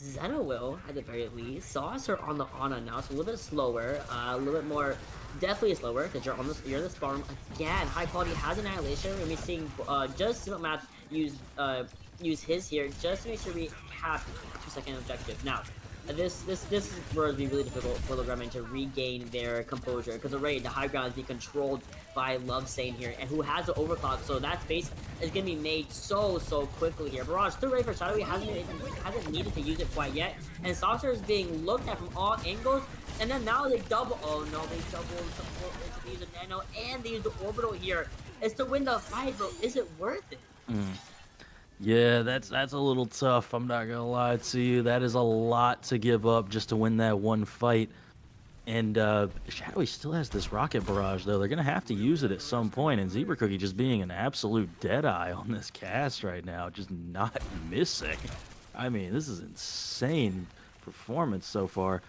Zeno will, at the very least. Sauce are on the Ana now, so a little bit slower, a little bit more, definitely slower, because you're in the spawn again. High quality has Annihilation. We're going to be seeing just Simple Math use his here just to make sure we have 2-second objective. Now, this is where it'll be really difficult for Logramine to regain their composure because already the high ground is being controlled by Lovestain here, and who has the overclock, so that space is going to be made so quickly here. Barrage still ready for Shadowy, hasn't needed to use it quite yet, and Saucer is being looked at from all angles, and then now they double, oh no, they double support, they use a nano, and they use the orbital here. It's to win the fight, but is it worth it? Yeah, that's a little tough. I'm not gonna lie to you. That is a lot to give up just to win that one fight. And Shadowy still has this rocket barrage, though. They're gonna have to use it at some point. And Zebra Cookie just being an absolute deadeye on this cast right now, just not missing. I mean, this is insane performance so far.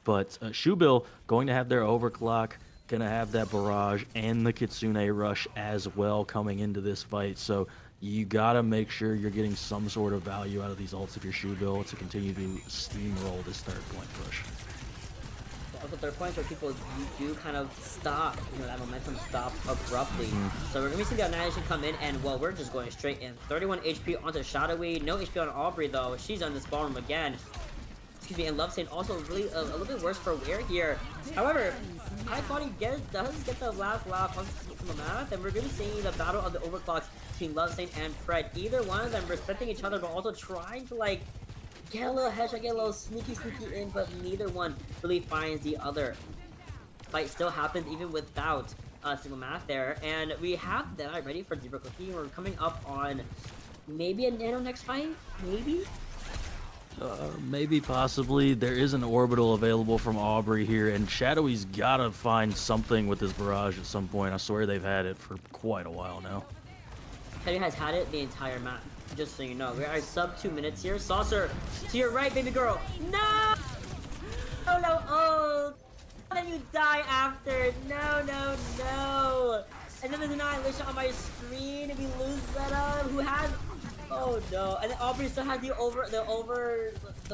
But Shoebill going to have their overclock, gonna have that barrage and the Kitsune rush as well coming into this fight. So you gotta make sure you're getting some sort of value out of these ults if you're Shoebill to continue to steamroll this 3rd point push. Also, 3rd point where people do kind of stop, that momentum stops abruptly. So we're gonna see the Annihilation come in, and well, we're just going straight in. 31 HP onto Shadowy, no HP on Aubrey though. She's on this ballroom again. Excuse me, and Lovestain also really a little bit worse for wear here. However, High Quality does get the last laugh on the map, and we're going to see the battle of the overclocks between Lovestain and Fred. Either one of them respecting each other, but also trying to like get a little headshot, get a little sneaky in, but neither one really finds the other. Fight still happens even without Single Math there, and we have that ready for Zebra Cookie. We're coming up on maybe a nano next fight, maybe. Maybe, possibly. There is an orbital available from Aubrey here, and Shadowy's gotta find something with this barrage at some point. I swear they've had it for quite a while now. Shadowy has had it the entire map, just so you know. We are sub 2 minutes here. Saucer, to your right, baby girl. No! Oh no, oh! Then you die after. No. And then there's an Annihilation on my screen, and we lose Zeta, who has... Oh no, and then Aubrey still has the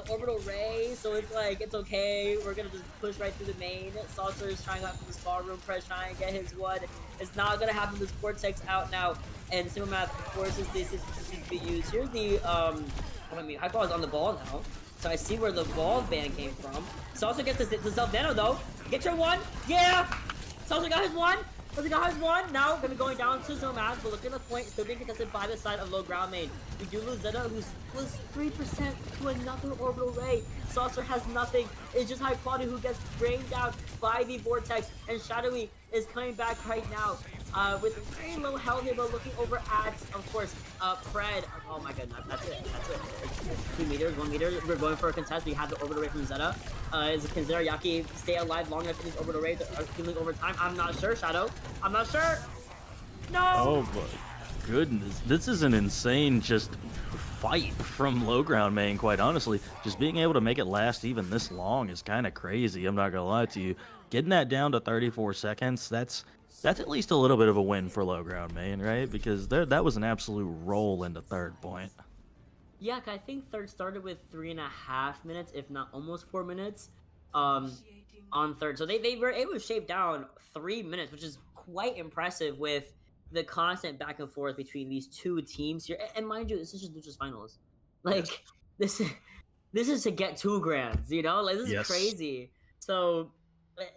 orbital ray, so it's like, it's okay, we're gonna just push right through the main. Saucer is trying out from the spa room, Press trying to get his one. It's not gonna happen, this Vortex out now, and Simple Math forces this to be used. Here's the, High Ball is on the ball now, so I see where the ball ban came from. Saucer gets the self-nano though. Get your one, yeah! Saucer got his one! Now gonna be going down to Simple Math, but look at the point, still being contested by the side of low ground main. We do lose Zeta, who was 3% to another orbital ray. Saucer has nothing. It's just High Quality who gets rained down by the Vortex, and Shadowy is coming back right now with very low health here, but looking over at, of course, Fred. Oh my goodness, that's it. 2 meters, 1 meter. We're going for a contest. We have the orbital ray from Zeta. Can Zerayaki stay alive long enough for these orbital rays are healing over time? I'm not sure, Shadow. I'm not sure. No! Oh my goodness. This is an insane just fight from low ground main, quite honestly. Just being able to make it last even this long is kind of crazy, I'm not gonna lie to you. Getting that down to 34 seconds, that's at least a little bit of a win for low ground main, right? Because that was an absolute roll into third point. Yeah, I think third started with 3.5 minutes, if not almost 4 minutes, on third. So they were able to shape down 3 minutes, which is quite impressive with the constant back and forth between these two teams here. And mind you, this is just losers finals. Like this is to get 2 grands, you know? Like this is Yes. crazy. So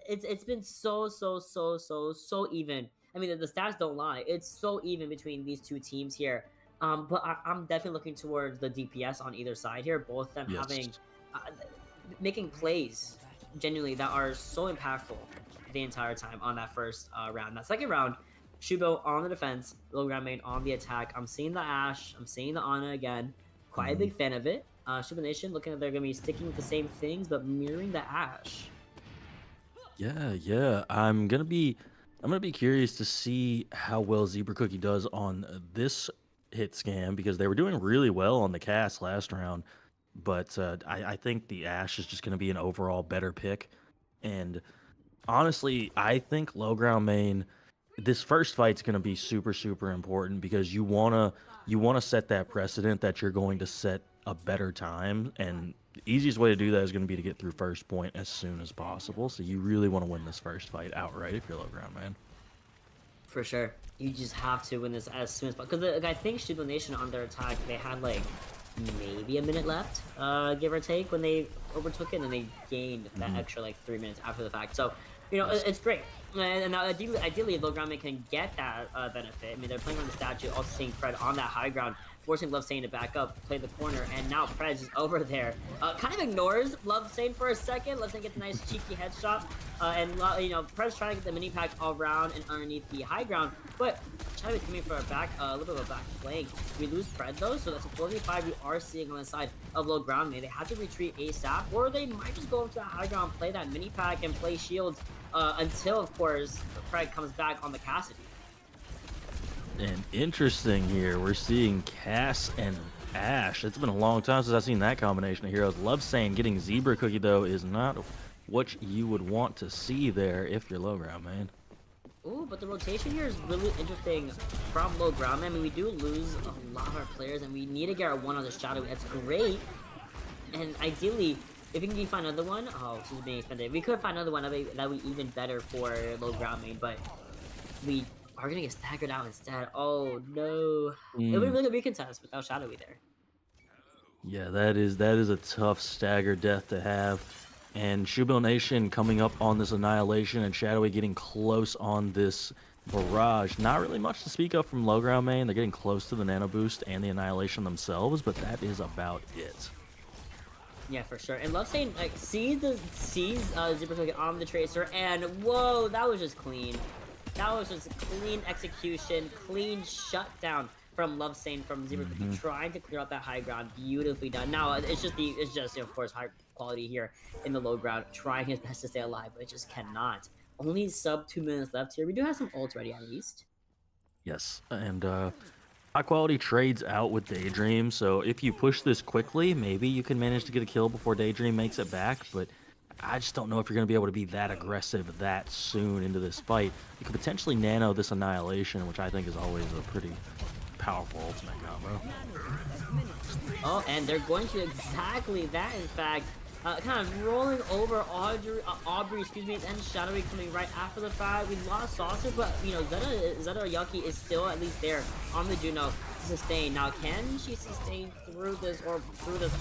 it's been so even. I mean, the stats don't lie. It's so even between these two teams here. But I'm definitely looking towards the DPS on either side here. Both of them Yes. having, making plays genuinely that are so impactful the entire time on that first round. That second round, Shoebill on the defense, low ground main on the attack. I'm seeing the Ashe. I'm seeing the Ana again. Quite a big fan of it. Shoebill Nation looking like they're gonna be sticking with the same things but mirroring the Ashe. Yeah. I'm gonna be curious to see how well Zebra Cookie does on this hit scam, because they were doing really well on the cast last round, but I think the Ashe is just gonna be an overall better pick. And honestly, I think low ground main, this first fight's gonna be super important, because you wanna set that precedent that you're going to set a better time, and the easiest way to do that is going to be to get through first point as soon as possible. So you really want to win this first fight outright if you're low ground man. For sure. You just have to win this as soon as possible. Because I think Shoebill Nation on their attack, they had like maybe a minute left, give or take, when they overtook it, and they gained that extra like 3 minutes after the fact. So, you know, it's great. And now ideally, low ground man can get that benefit. I mean, they're playing on the statue, also seeing Fred on that high ground, forcing Lovesane to back up, play the corner, and now Prez is over there. Kind of ignores Lovesane for a second. Lovesane gets a nice cheeky headshot, and you know, Prez trying to get the mini pack all around and underneath the high ground, but Chad is coming for a little bit of a back flank. We lose Prez though, so that's a 45 we are seeing on the side of low ground man. They have to retreat ASAP, or they might just go into the high ground, play that mini pack, and play shields until, of course, Fred comes back on the Cassidy. And interesting here, we're seeing Cass and Ashe. It's been a long time since I've seen that combination of heroes. Lovesane getting Zebra Cookie, though, is not what you would want to see there if you're low ground, man. Ooh, but the rotation here is really interesting from low ground. I mean, we do lose a lot of our players, and we need to get our one on the Shadow. That's great. And ideally, if we can find another one, oh, this is being expended. We could find another one that would be even better for low ground main, but we are gonna get staggered out instead. Oh no! It would have been a recontest without Shadowy there. Yeah, that is a tough stagger death to have. And Shoebill Nation coming up on this Annihilation, and Shadowy getting close on this barrage. Not really much to speak of from low ground main. They're getting close to the Nano Boost and the Annihilation themselves, but that is about it. Yeah, for sure. And Lovesane like sees Zebra Cookie on the Tracer, and whoa, that was just clean. That was just clean execution, clean shutdown from Lovesane from Zebra Cookie, trying to clear out that high ground. Beautifully done. Now it's just of course high quality here in the low ground, trying his best to stay alive, but it just cannot. Only sub 2 minutes left here. We do have some ults ready at least. Yes, and high quality trades out with Daydream, so if you push this quickly, maybe you can manage to get a kill before Daydream makes it back, but I just don't know if you're going to be able to be that aggressive that soon into this fight. You could potentially nano this Annihilation, which I think is always a pretty powerful ultimate combo. Oh, and they're going to exactly that, in fact. Kind of rolling over Aubrey, and Shadowy coming right after the fact. We lost Saucer, but, you know, Zeta Yuki is still at least there on the Juno to sustain. Now, can she sustain through this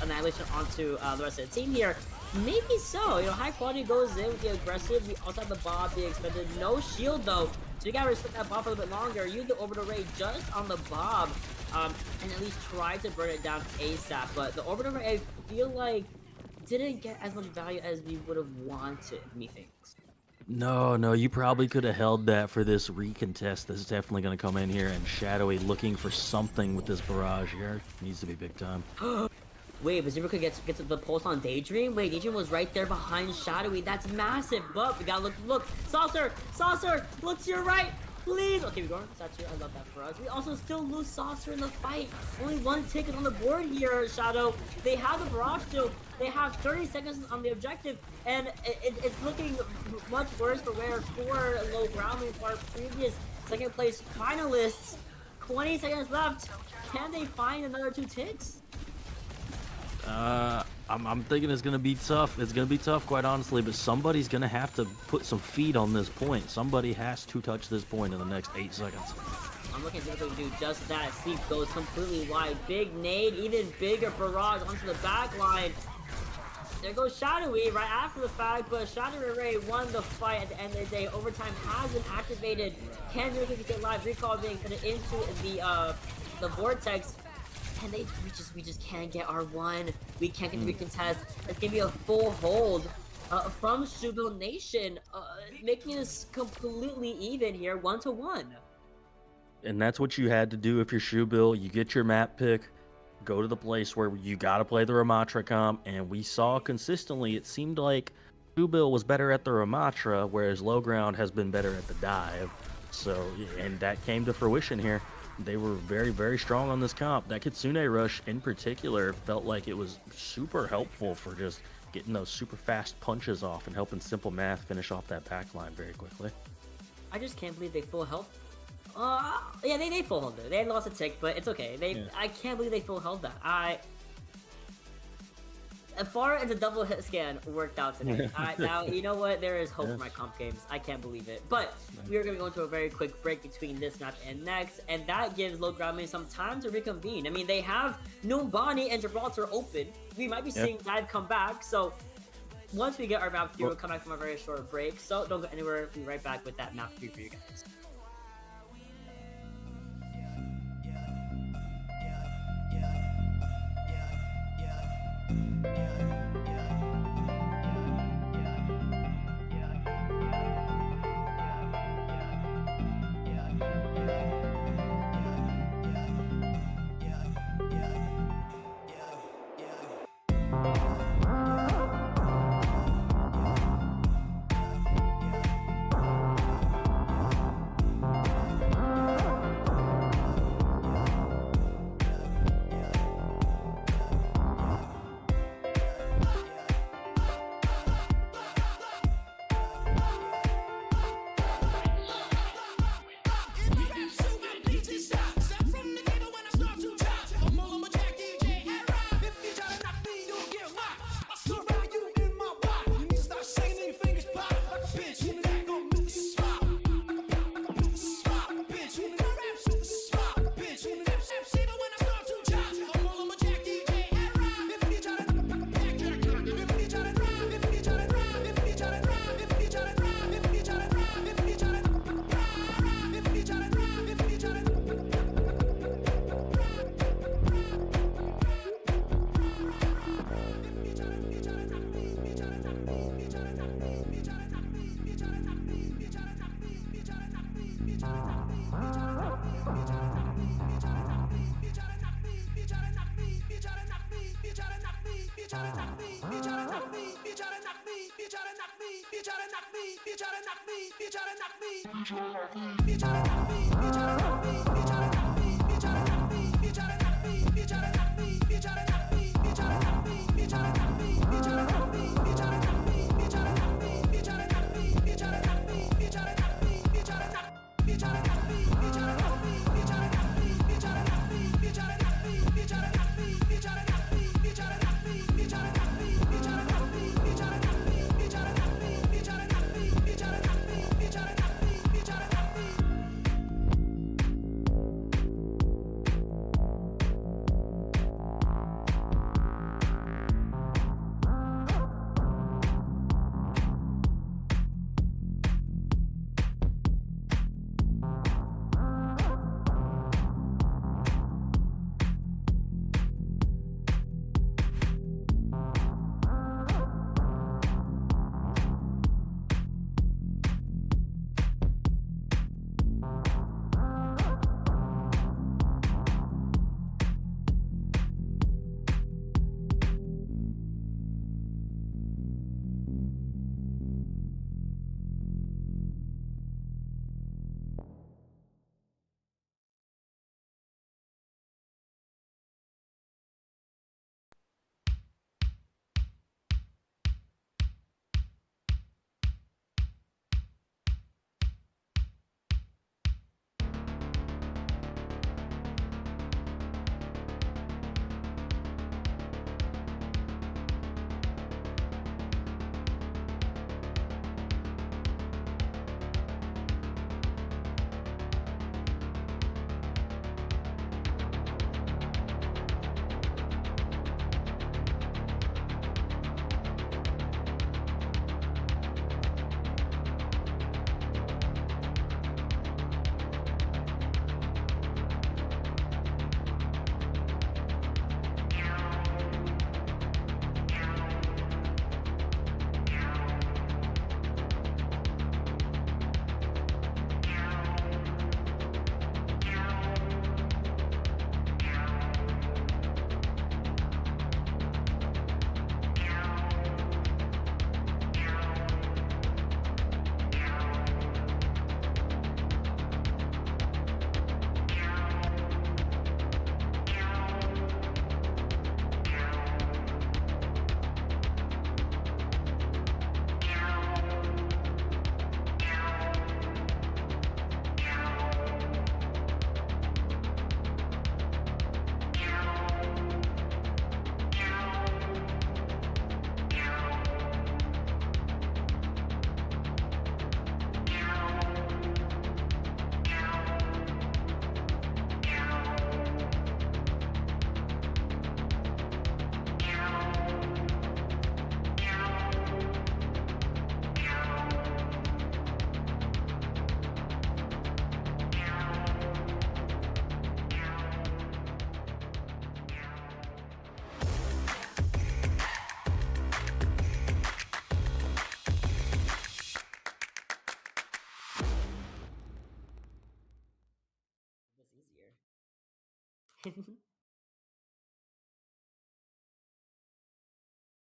Annihilation onto the rest of the team here? Maybe so. You know, high quality goes in with the aggressive. We also have the Bob being expended. No shield, though. So you gotta respect that Bob for a little bit longer. Use the Orbital Ray just on the Bob, and at least try to burn it down ASAP. But the Orbital Ray, I feel like, didn't get as much value as we would have wanted, methinks. No, you probably could have held that for this recontest. This is definitely going to come in here, and Shadowy looking for something with this barrage here. Needs to be big time. Wait, but Zebra gets the pulse on Daydream? Wait, Daydream was right there behind Shadowy. That's massive, but we gotta look. Saucer, look to your right. Please! Okay, we go on Statue. I love that for us. We also still lose Saucer in the fight. Only 1 ticket on the board here, Shadow. They have the barrage still. They have 30 seconds on the objective, and it's looking much worse for wear for low ground for our previous second place finalists. 20 seconds left. Can they find another 2 ticks? I'm thinking it's gonna be tough. It's gonna be tough, quite honestly. But somebody's gonna have to put some feet on this point. Somebody has to touch this point in the next 8 seconds. I'm looking to see if we can do just that. Sleep goes completely wide. Big nade, even bigger barrage onto the back line. There goes Shadowy right after the fact, but Shadowy Ray won the fight at the end of the day. Overtime has been activated. Can do it get live recall being put into the vortex. And we just can't get our one. We can't get the recontest. It's gonna be a full hold from Shoebill Nation, making us completely even here, 1-1. And that's what you had to do if you're Shoebill. You get your map pick, go to the place where you got to play the Ramatra comp, and we saw consistently it seemed like Shoebill was better at the Ramatra, whereas Low Ground has been better at the dive. So, and that came to fruition here. They were very, very strong on this comp. That Kitsune rush in particular felt like it was super helpful for just getting those super fast punches off and helping Simple Math finish off that back line very quickly. I just can't believe they full health. Yeah, they full held it. They had lost a tick, but it's okay. I can't believe they full held that. As far as a double hit scan worked out today. Now, you know what? There is hope for my comp games. I can't believe it. But we are going to go into a very quick break between this match and next, and that gives Low Ground some time to reconvene. I mean, they have Numbani and Gibraltar open. We might be seeing Dive come back, so once we get our map 3, we'll come back from a very short break. So don't go anywhere. We'll be right back with that map 3 for you guys.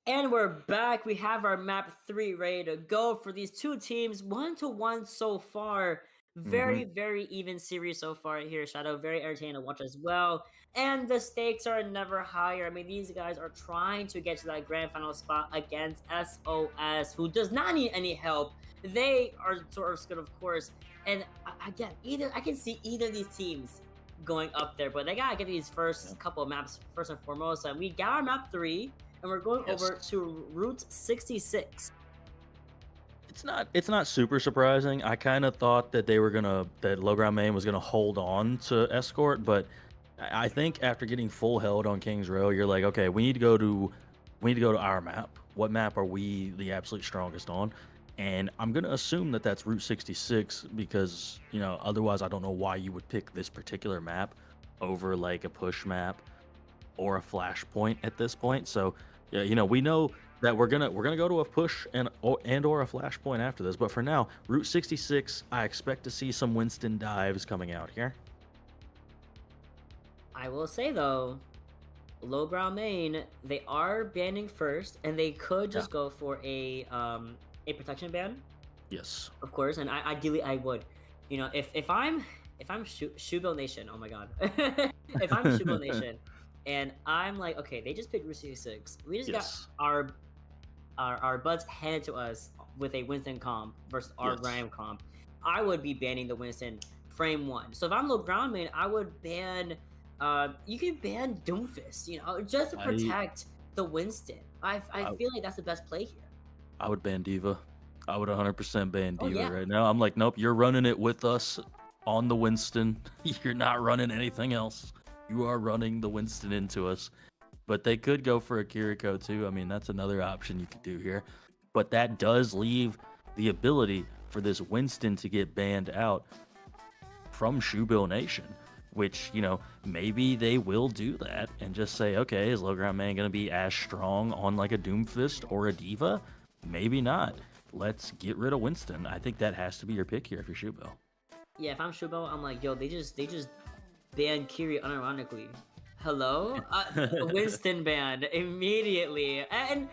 And we're back. We have our map 3 ready to go for these two teams. 1-1 so far. Very, very even series so far here, Shadow. Very entertaining to watch as well. And the stakes are never higher. I mean, these guys are trying to get to that grand final spot against SOS, who does not need any help. They are sort of good, of course. And again, I can see either of these teams going up there, but they gotta get these first couple of maps first and foremost. And we got our map 3. And we're going over to Route 66. It's not super surprising. I kind of thought that that Low Ground Main was gonna hold on to Escort, but I think after getting full held on Kings Row, you're like, okay, we need to go to our map. What map are we the absolute strongest on? And I'm gonna assume that that's Route 66 because otherwise I don't know why you would pick this particular map over like a push map or a flashpoint at this point. So yeah, we know that we're gonna go to a push and or a flashpoint after this. But for now, Route 66, I expect to see some Winston dives coming out here. I will say though, Low Ground Main, they are banning first, and they could just go for a protection ban, Yes. of course. And ideally I would, if I'm Shoebill Nation, oh my god, if I'm Shoebill Nation. And I'm like, okay, they just picked Route 66. We just got our buds handed to us with a Winston comp versus our Graham comp. I would be banning the Winston frame 1. So if I'm Low Ground Main, I would ban. You can ban Doomfist, just to protect the Winston. I feel like that's the best play here. I would ban Diva. I would 100% ban Diva right now. I'm like, nope, you're running it with us on the Winston. You're not running anything else. You are running the Winston into us. But they could go for a Kiriko too. I mean, that's another option you could do here. But that does leave the ability for this Winston to get banned out from Shoebill Nation, which, maybe they will do that and just say, okay, is Low Ground Man going to be as strong on like a Doomfist or a Diva? Maybe not. Let's get rid of Winston. I think that has to be your pick here if you're Shoebill. Yeah, if I'm Shoebill, I'm like, yo, they just ban Kiri unironically. Hello? Winston banned immediately. And,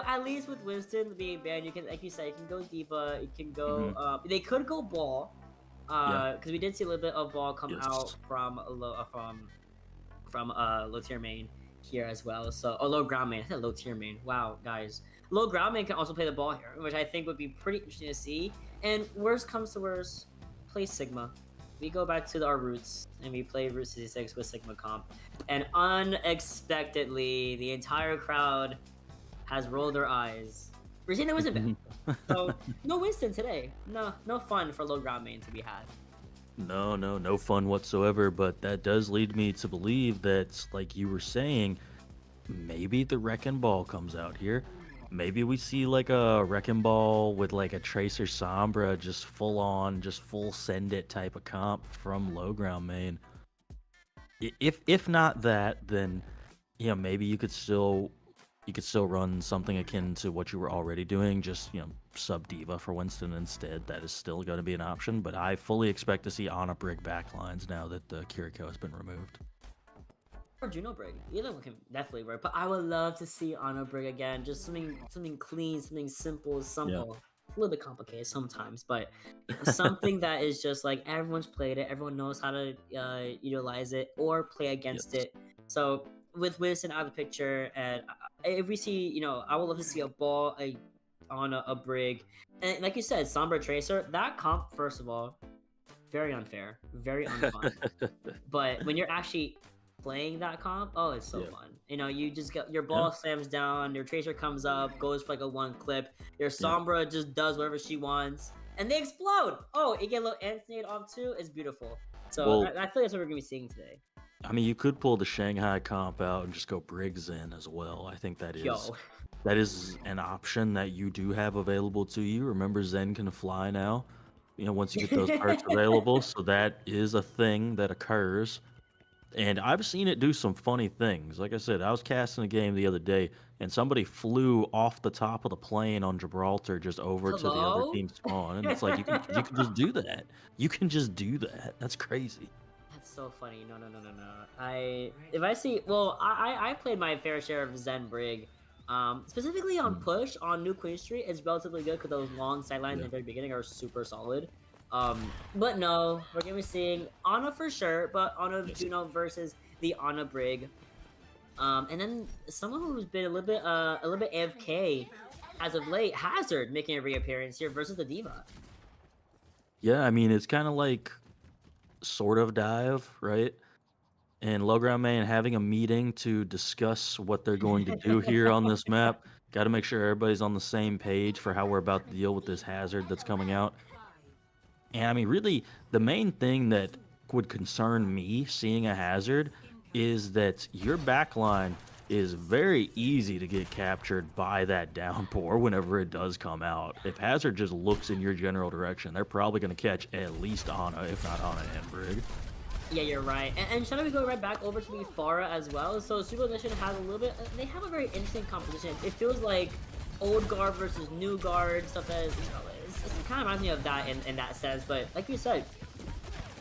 at least with Winston being banned, you can, like you said, you can go Diva, you can go, they could go Ball, because we did see a little bit of Ball come out from low tier main here as well. So, Low Ground Main. I said low tier main. Wow, guys. Low Ground Main can also play the Ball here, which I think would be pretty interesting to see. And worst comes to worst, play Sigma. We go back to our roots and we play Route 66 with Sigma comp. And unexpectedly, the entire crowd has rolled their eyes. We're seeing that Winston ban. So, no Winston today. No fun for Low Ground Main to be had. No fun whatsoever. But that does lead me to believe that, like you were saying, maybe the Wrecking Ball comes out here. Maybe we see like a Wrecking Ball with like a Tracer Sombra, just full send it type of comp from Low Ground Main. If not that, then maybe you could still run something akin to what you were already doing, just sub Diva for Winston instead. That is still going to be an option, but I fully expect to see Ana Brig backlines now that the Kiriko has been removed. Or Juno Brig. Either one can definitely work, but I would love to see Ana Brig again. Just something clean, something simple. A little bit complicated sometimes, but something that is just like everyone's played it, everyone knows how to utilize it or play against it. So with Winston out of the picture, and if we see, I would love to see a Ball on a Brig, and like you said, Sombra Tracer. That comp, first of all, very unfair, very unfun. But when you're actually playing that comp, oh, it's so fun. You just get your Ball slams down, your Tracer comes up, goes for like a 1 clip, your Sombra just does whatever she wants, and they explode. Oh, it get a little anti off too. It's beautiful. So I feel like that's what we're gonna be seeing today. I mean, you could pull the Shanghai comp out and just go Briggs in as well. I think that is an option that you do have available to you. Remember, Zen can fly now. Once you get those perks available, so that is a thing that occurs. And I've seen it do some funny things. Like I said, I was casting a game the other day, and somebody flew off the top of the plane on Gibraltar just over to the other team spawn. And it's like, you can just do that. You can just do that. That's crazy. That's so funny. No, no, no, no, no. If I see, well, I played my fair share of Zen Brig. Specifically on push on New Queen Street is relatively good because those long sidelines in the very beginning are super solid. But no, we're gonna be seeing Ana for sure, but Ana Juno versus the Ana Brig. And then someone who's been a little bit AFK as of late, Hazard making a reappearance here versus the Diva. Yeah, I mean, it's kind of like sort of dive, right? And low ground main having a meeting to discuss what they're going to do here on this map. Got to make sure everybody's on the same page for how we're about to deal with this hazard that's coming out. And I mean, really, the main thing that would concern me seeing a hazard is that your backline is very easy to get captured by that downpour whenever it does come out. If hazard just looks in your general direction, they're probably going to catch at least Ana, if not Ana and Brig. Yeah, you're right. And shall we go right back over to the Pharah as well? So Shoebill Nation has a little bit, they have a very interesting composition. It feels like old guard versus new guard, stuff that is, you know, it kind of reminds me of that in that sense. But like you said,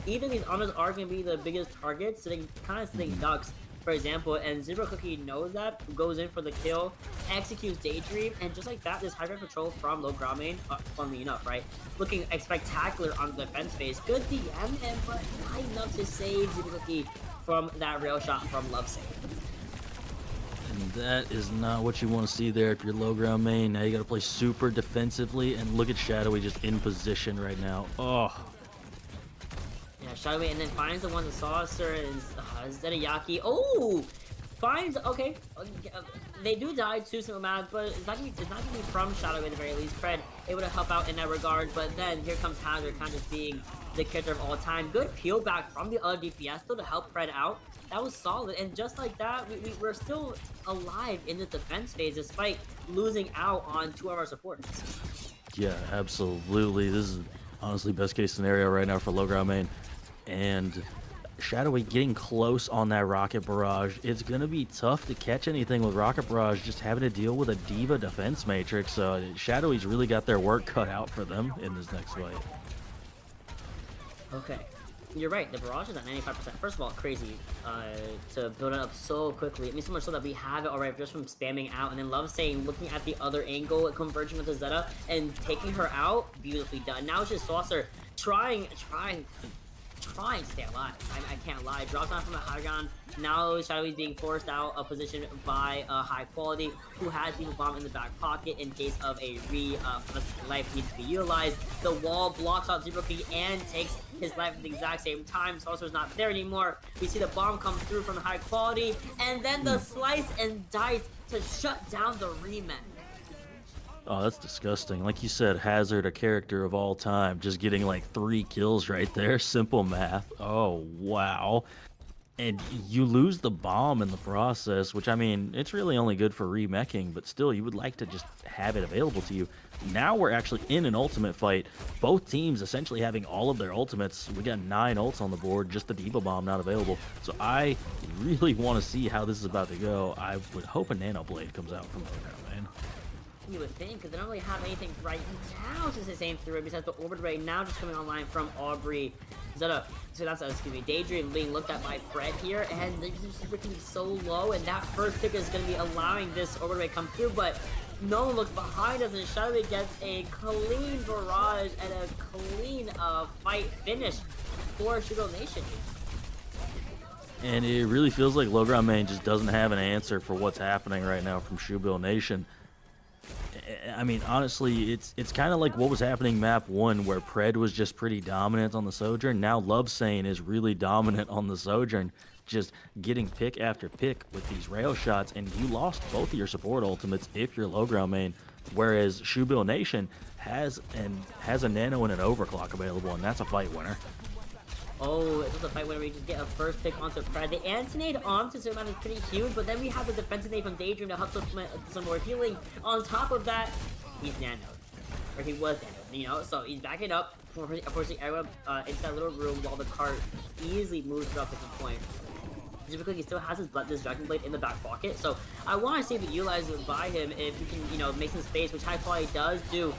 either these Anas are going to be the biggest targets, sitting kind of sitting ducks, for example, and Zero Cookie knows that, goes in for the kill, executes Daydream, and just like that, this high ground control from low ground main, funnily enough, right? Looking spectacular on the defense phase. Good DM, but not enough to save Zero Cookie from that rail shot from Lovesay. And that is not what you want to see there if you're low ground main. Now you got to play super defensively, and look at Shadowy just in position right now. Oh. Yeah, Shadowy, and then finds the one the saucer is Zedayaki. Oh, finds okay. They do die to single mad, but it's not gonna be from Shadowy at the very least. Fred able to help out in that regard, but then here comes Hazard, kind of just being the character of all time. Good peel back from the other DPS though to help Fred out. That was solid, and just like that, we're still alive in this defense phase despite losing out on 2 of our supports. Yeah, absolutely. This is honestly best case scenario right now for low ground main. And Shadowy getting close on that rocket barrage. It's going to be tough to catch anything with rocket barrage, just having to deal with a Diva defense matrix. Shadowy's really got their work cut out for them in this next fight. Okay. You're right, the barrage is at 95%. First of all, crazy to build it up so quickly. I mean, so much so that we have it already just from spamming out. And then Lovesay looking at the other angle, converging with the Zeta, and taking her out. Beautifully done. Now it's just Saucer trying to stay alive. I can't lie. Drops down from the high ground. Now Shadowy is being forced out of position by High Quality, who has the bomb in the back pocket in case of a life needs to be utilized. The wall blocks out Zero Key and takes his life at the exact same time. Saucer's not there anymore. We see the bomb come through from High Quality, and then the slice and dice to shut down the remake. Oh, that's disgusting. Like you said, Hazard, a character of all time, just getting like 3 kills right there. Simple math. Oh, wow. And you lose the bomb in the process, which, I mean, it's really only good for remeching, but still, you would like to just have it available to you. Now we're actually in an ultimate fight. Both teams essentially having all of their ultimates. We got 9 ults on the board, just the Diva bomb not available. So I really want to see how this is about to go. I would hope a Nano Blade comes out from the ground, man. You would think, because they don't really have anything right now to say same through besides the orbit right now just coming online from Aubrey. Zeta, so that's, excuse me, Daydream being looked at by Fred here, and they're just freaking so low, and that first pick is going to be allowing this orbit ray come through, but no one looks behind us, and Shadowy gets a clean barrage and a clean fight finish for Shoebill Nation. And it really feels like low ground main just doesn't have an answer for what's happening right now from Shoebill Nation. I mean, honestly, it's kind of like what was happening map 1, where Pred was just pretty dominant on the Sojourn. Now Lovesay is really dominant on the Sojourn, just getting pick after pick with these rail shots, and you lost both of your support ultimates if you're low ground main, whereas Shoebill Nation has a nano and an overclock available, and that's a fight winner. Oh, it's just a fight where we just get a first pick onto Fred. The anti-nade onto Superman is pretty huge, but then we have the defensive nade from Daydream to help some more healing. On top of that, he's nanoed. Or he was nanoed, you know? So he's backing up, forcing everyone into that little room while the cart easily moves throughout the point. Just because he still has this Dragon Blade in the back pocket. So I want to see if we utilize it by him if he can, you know, make some space, which High Quality does do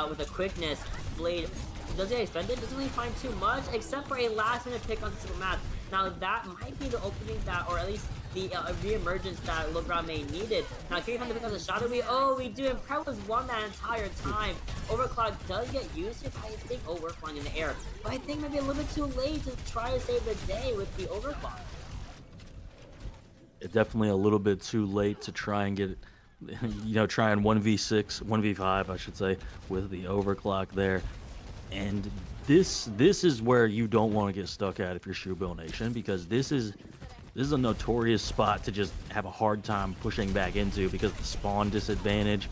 with a quickness. Blade does it expend it? Doesn't really find too much, except for a last-minute pick on the Super Math. Now that might be the opening that, or at least the re-emergence that Logran may needed. Now can we find the pick up the shadowy? Oh, we do, and Pred was one that entire time. Overclock does get used to, I think, oh, we're flying in the air. But I think maybe a little bit too late to try to save the day with the overclock. Definitely a little bit too late to try and get, try and 1v6, 1v5, I should say, with the overclock there. And this is where you don't want to get stuck at if you're Shoebill Nation, because this is a notorious spot to just have a hard time pushing back into because of the spawn disadvantage.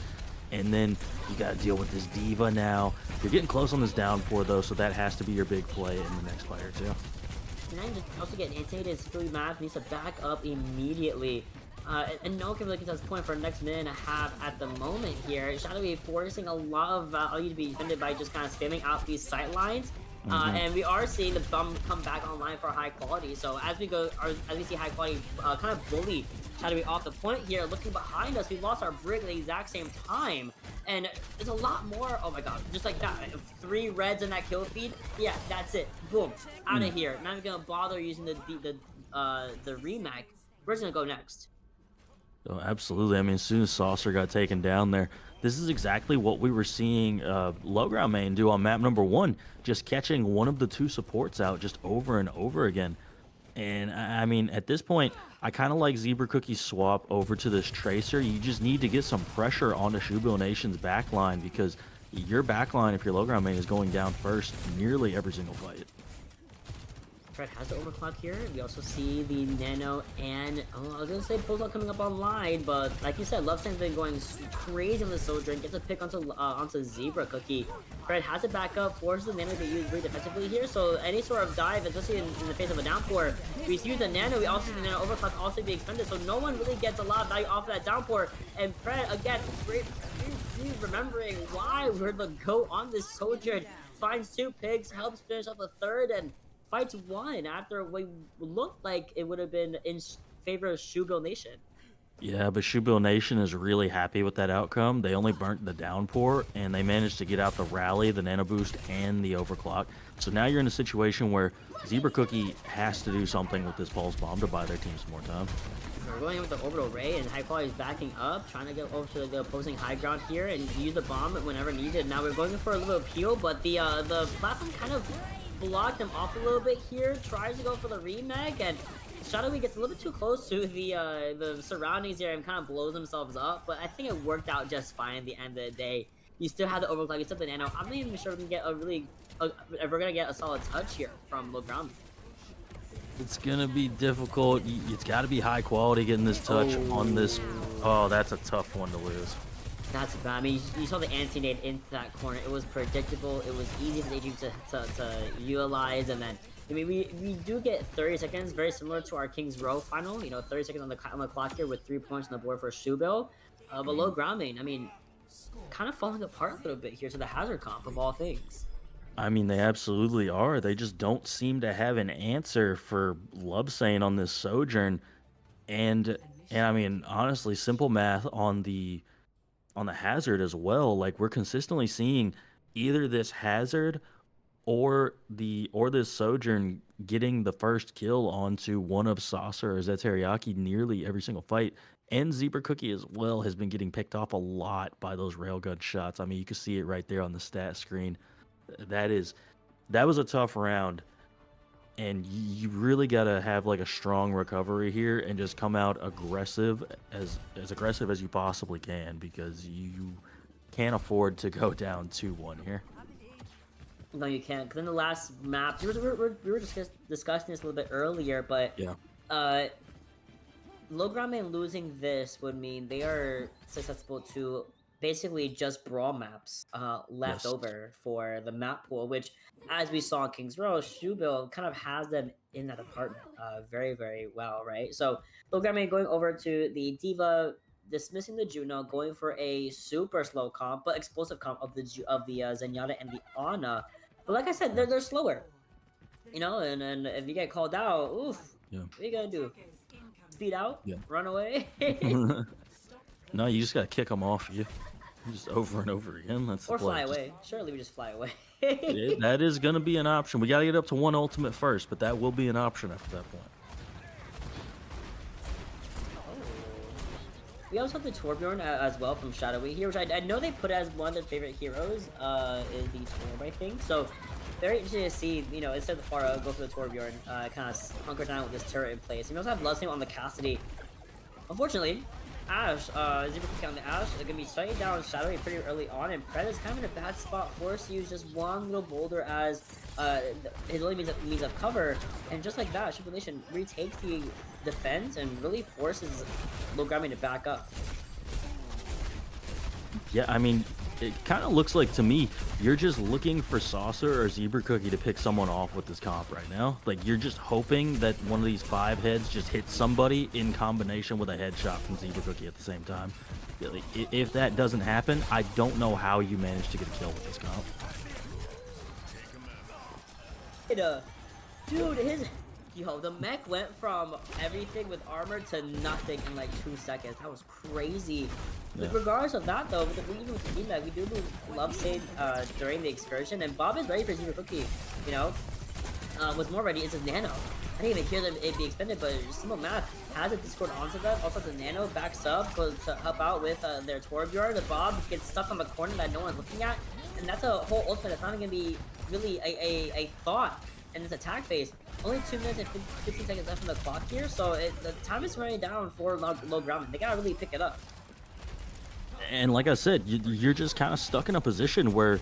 And then you got to deal with this diva now. You're getting close on this downpour though, so that has to be your big play in the next fight or two. And then also getting intimidated, Philly Math needs to back up immediately. And no one can really get to this point for the next minute and a half at the moment here. Shadowy forcing a lot of value to be defended by just kind of spamming out these sight lines. And we are seeing the bum come back online for high quality. So as we go, as we see high quality kind of bully Shadowy off the point here, looking behind us, we lost our brick at the exact same time. And there's a lot more. Oh my god, just like that. 3 reds in that kill feed. Yeah, that's it. Boom, out of here. Not even gonna bother using the remake. Where's gonna go next? Oh, absolutely. I mean, as soon as Saucer got taken down there, this is exactly what we were seeing Logran main do on map number 1, just catching one of the 2 supports out just over and over again. And I mean, at this point, I kind of like Zebra Cookie's swap over to this Tracer. You just need to get some pressure onto Shoebill Nation's backline, because your backline, if your Logran main, is going down first nearly every single fight. Fred has the overclock here. We also see the Nano and, I was gonna say Pulsar coming up online, but like you said, Love's been going crazy on the Soldier and gets a pick onto Zebra Cookie. Fred has it back up, forces the Nano to use very defensively here, so any sort of dive, especially in the face of a downpour, we use the Nano, we also see the Nano overclock also be expended, so no one really gets a lot of value off of that downpour. And Fred, again, remembering why we're the GOAT on this Soldier, finds 2 pigs, helps finish off the 3rd, and fights 1 after we looked like it would have been in favor of Shoebill Nation. Yeah, but Shoebill Nation is really happy with that outcome. They only burnt the downpour, and they managed to get out the rally, the nano boost, and the overclock. So now you're in a situation where Zebra Cookie has to do something with this pulse bomb to buy their team some more time. We're going in with the orbital ray, and high quality is backing up, trying to get over to the opposing high ground here and use the bomb whenever needed. Now we're going for a little appeal, but the platform kind of blocked him off a little bit here, tries to go for the remake, and Shadowy gets a little bit too close to the surroundings here and kind of blows themselves up, but I think it worked out just fine at the end of the day. You still have the overclock, you still have the Nano. I'm not even sure we can get if we're gonna get a solid touch here from Logran. It's gonna be difficult. It's got to be high quality getting this touch on this. Oh, that's a tough one to lose. That's bad. I mean, you saw the anti-nade into that corner. It was predictable. It was easy for the AG to utilize. And then, I mean, we do get 30 seconds, very similar to our King's Row final. 30 seconds on the clock here with 3 points on the board for Shoebill. But Logran main, I mean, kind of falling apart a little bit here to the hazard comp of all things. I mean, they absolutely are. They just don't seem to have an answer for Lubsane on this Sojourn. And I mean, honestly, simple math on the hazard as well. Like, we're consistently seeing either this hazard or this Sojourn getting the first kill onto one of Saucer or Zeteriaki nearly every single fight. And Zebra Cookie as well has been getting picked off a lot by those railgun shots. I mean, you can see it right there on the stat screen. That was a tough round, and you really got to have like a strong recovery here and just come out aggressive, as aggressive as you possibly can, because you can't afford to go down 2-1 here. No, you can't. Because in the last map, we were discussing this a little bit earlier, but yeah, Logran main losing this would mean they are susceptible to basically just brawl maps left over for the map pool, which, as we saw in King's Row, Shoebill kind of has them in that department very, very well, right? So Logran main going over to the Diva, dismissing the Juno, going for a super slow comp, but explosive comp of the Zenyatta and the Ana. But like I said, they're slower, and if you get called out, oof, what are you gonna do? Speed out? Run away? No, you just gotta kick them off you. Just over and over again. That's the Or play. fly Just- away. Surely we just fly away. that is going to be an option. We got to get up to 1 ultimate first, but that will be an option after that point. We also have the Torbjorn as well from Shadowy here, which I know they put as one of their favorite heroes, is the Torb, I think. So, very interesting to see, you know, instead of the Pharah, go for the Torbjorn, kind of hunker down with this turret in place. And we also have Bloodstone on the Cassidy. Unfortunately, Ashe, Zebra on the Ashe, are going to be shutting down Shadowy pretty early on, and Pred is kind of in a bad spot, forced to use just one little boulder as his only means of cover, and just like that, Shoebill Nation retakes the defense and really forces Low Grammy to back up. Yeah, I mean, it kind of looks like to me you're just looking for Saucer or Zebra Cookie to pick someone off with this comp right now. Like, you're just hoping that one of these 5 heads just hits somebody in combination with a headshot from Zebra Cookie at the same time. If that doesn't happen, I don't know how you manage to get a kill with this comp. Dude, the mech went from everything with armor to nothing in like 2 seconds. That was crazy. Yeah. Regardless of that, though, even with the team, we do love Sade during the excursion, and Bob is ready for Zebra Cookie. You know, was more ready. It's his Nano. I didn't even hear them it be expended, but simple math has a Discord onto them. Also, the Nano backs up to help out with their Torbjorn. The Bob gets stuck on the corner that no one's looking at, and that's a whole ultimate that's not going to be really a thought in this attack phase. Only 2 minutes and 15 seconds left on the clock here, so the time is running down for low ground. They gotta really pick it up. And like I said, you're just kind of stuck in a position where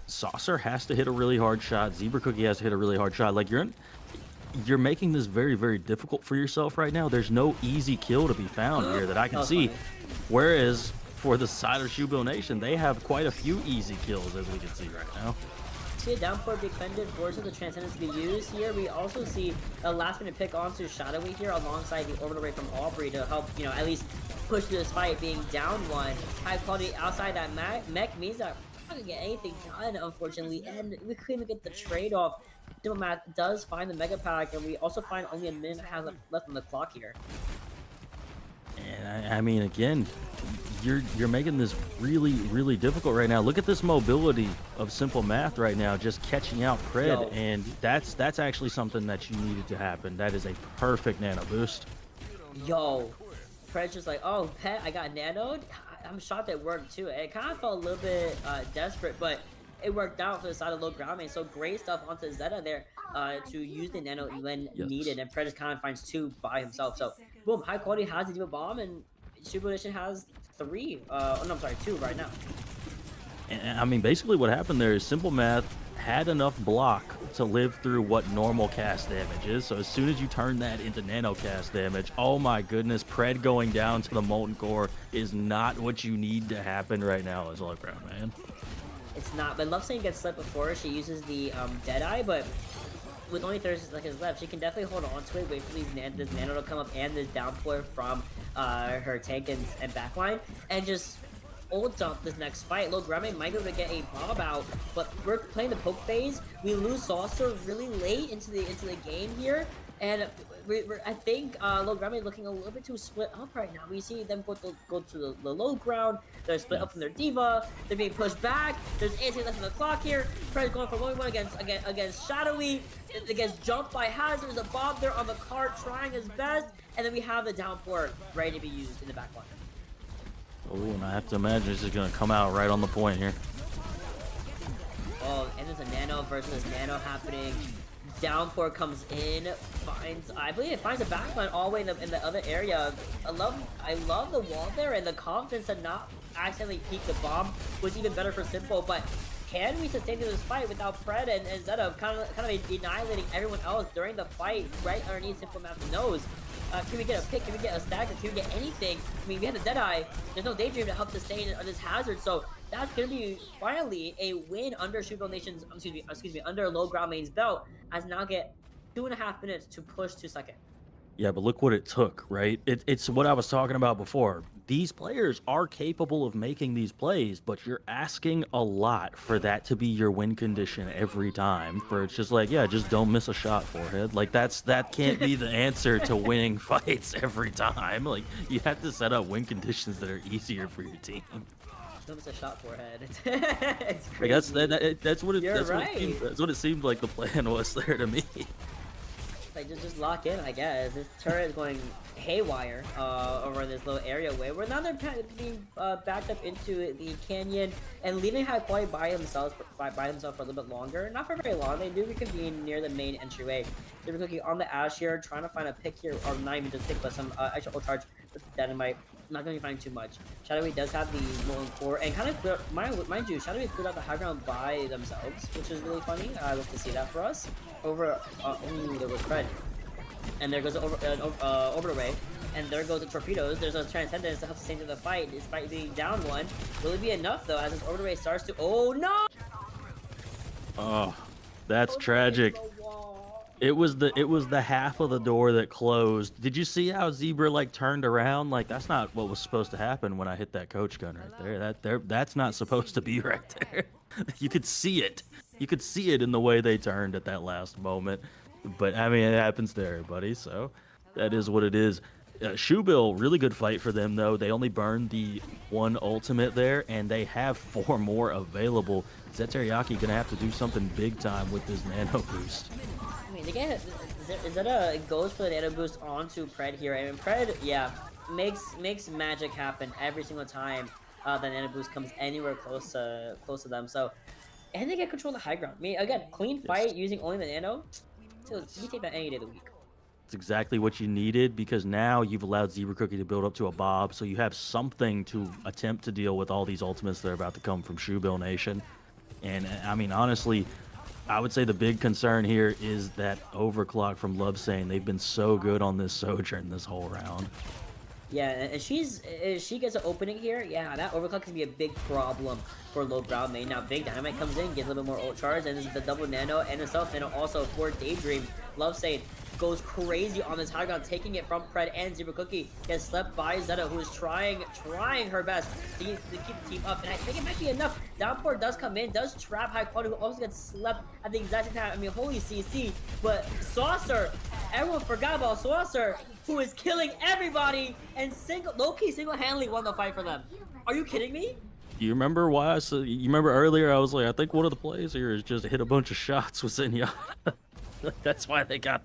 Saucer has to hit a really hard shot, Zebra Cookie has to hit a really hard shot. Like, you're making this very, very difficult for yourself right now. There's no easy kill to be found here that I can see. Funny. Whereas for the side of Shoebill Nation, they have quite a few easy kills, as we can see right now. See a downpour be expended, forces the Transcendence to be used here. We also see a last minute pick onto Shadowy here alongside the orbital ray from Aubrey to help, you know, at least push through this fight, being down 1. High quality outside that mech means that we're not gonna get anything done, unfortunately, and we couldn't even get the trade off. Diplomat does find the Mega Pack, and we also find only a minute and a half left on the clock here. And I mean, again, you're making this really, really difficult right now. Look at this mobility of simple math right now, just catching out Pred, Yo. and that's actually something that you needed to happen. That is a perfect nano boost. Yo, Pred's just like, oh, Pet, I got nanoed. I'm shocked it worked too. It kind of felt a little bit desperate, but it worked out for the side of low ground main. So great stuff onto Zeta there to use the nano when needed, and Pred just kind of finds 2 by himself. So boom, high quality has the Diva Bomb, and Shoebill Nation has 3. Oh no, I'm sorry, 2 right now. And I mean, basically what happened there is simple math had enough block to live through what normal cast damage is. So as soon as you turn that into nano cast damage, oh my goodness, Pred going down to the Molten Core is not what you need to happen right now as low ground, man. It's not, but Lovesane gets slipped before she uses the Deadeye, but with only 30 seconds left, she can definitely hold on to it, wait for this nano to come up and this downpour from her tank and backline, and just ult dump this next fight. Low Grame might be able to get a Bob out, but we're playing the poke phase. We lose Saucer really late into the game here, and I think Low Grame looking a little bit too split up right now. We see them go to the low ground. They're split up from their Diva. They're being pushed back. There's 8 seconds left on the clock here. Fred's going for 1v1 against Shadowy. It gets jumped by Hazard. There's a Bob there on the cart trying his best, and then we have the downpour ready to be used in the backline. Oh, and I have to imagine this is going to come out right on the point here. Oh, and there's a nano versus nano happening. Downpour comes in, I believe it finds a backline all the way in the other area. I love the wall there, and the confidence to not accidentally peek the bomb was even better for Simple. But can we sustain this fight without Pred and Zeta kind of annihilating everyone else during the fight right underneath Simple Math's nose? Can we get a pick? Can we get a stagger? Can we get anything? I mean, we have the Deadeye. There's no Daydream to help sustain this Hazard, so that's gonna be finally a win under Shoebill Nation's, excuse me, under Low Ground Main's belt, as now get 2.5 minutes to push to second. Yeah, but look what it took, right? It's what I was talking about before. These players are capable of making these plays, but you're asking a lot for that to be your win condition every time. For it's just like, yeah, just don't miss a shot, forehead. Like that can't be the answer to winning fights every time. Like, you have to set up win conditions that are easier for your team. No, it's a shot forehead. It's Like crazy. that's what it You're that's right. what it seemed like the plan was there to me. Like just lock in, I guess. This turret is going haywire over this little area where now they're being backed up into the canyon and leaving High Quality by themselves for a little bit longer. Not for very long. They do reconvene near the main entryway. They're cooking on the Ash here, trying to find a pick here, or not even just pick, but some extra ult charge with Dynamite. Not going to be finding too much. Shadowy does have the Molten Core, and kind of mind you, Shadowy cleared out the high ground by themselves, which is really funny. I love to see that for us. Over, ooh, there was Fred. And there goes the over array, and there goes the torpedoes. There's a Transcendence to help sustain the fight, despite being down one. Will it be enough though, as this over array starts to? Oh no! Oh, that's tragic. It was the half of the door that closed. Did you see how Zebra like turned around? Like that's not what was supposed to happen when I hit that coach gun right there. That's not supposed to be right there. You could see it. You could see it in the way they turned at that last moment. But I mean, it happens to everybody, so that is what it is. Shoebill, really good fight for them though. They only burned the one ultimate there, and they have 4 more available. Zeteriyaki gonna have to do something big time with this nano boost. I mean, they get is that a goes for the nano boost onto Pred here? I mean, Pred, yeah, makes magic happen every single time the nano boost comes anywhere close to them. So, and they get control of the high ground. I mean, again, clean fight using only the nano. So we take that any day of the week. It's exactly what you needed, because now you've allowed Zebra Cookie to build up to a Bob, so you have something to attempt to deal with all these ultimates that are about to come from Shoebill Nation. And I mean, honestly, I would say the big concern here is that overclock from Lovesane. They've been so good on this Sojourn this whole round. Yeah, and if she gets an opening here, yeah, that overclock can be a big problem for low ground main. Now, Big Dynamite comes in, gets a little bit more ult charge, and this is the double nano and the self nano also for Daydream. Lovesane goes crazy on this high ground, taking it from Pred and Zebra Cookie. Gets slept by Zeta, who is trying her best to keep the team up, and I think it might be enough. Downpour does come in, does trap High Quality, who also gets slept at the exact same time. I mean, holy CC, but Saucer, everyone forgot about Saucer, who is killing everybody and low-key single-handedly won the fight for them. Are you kidding me? You remember why I said? You remember earlier I was like, I think one of the plays here is just hit a bunch of shots with Zenyatta. That's why they got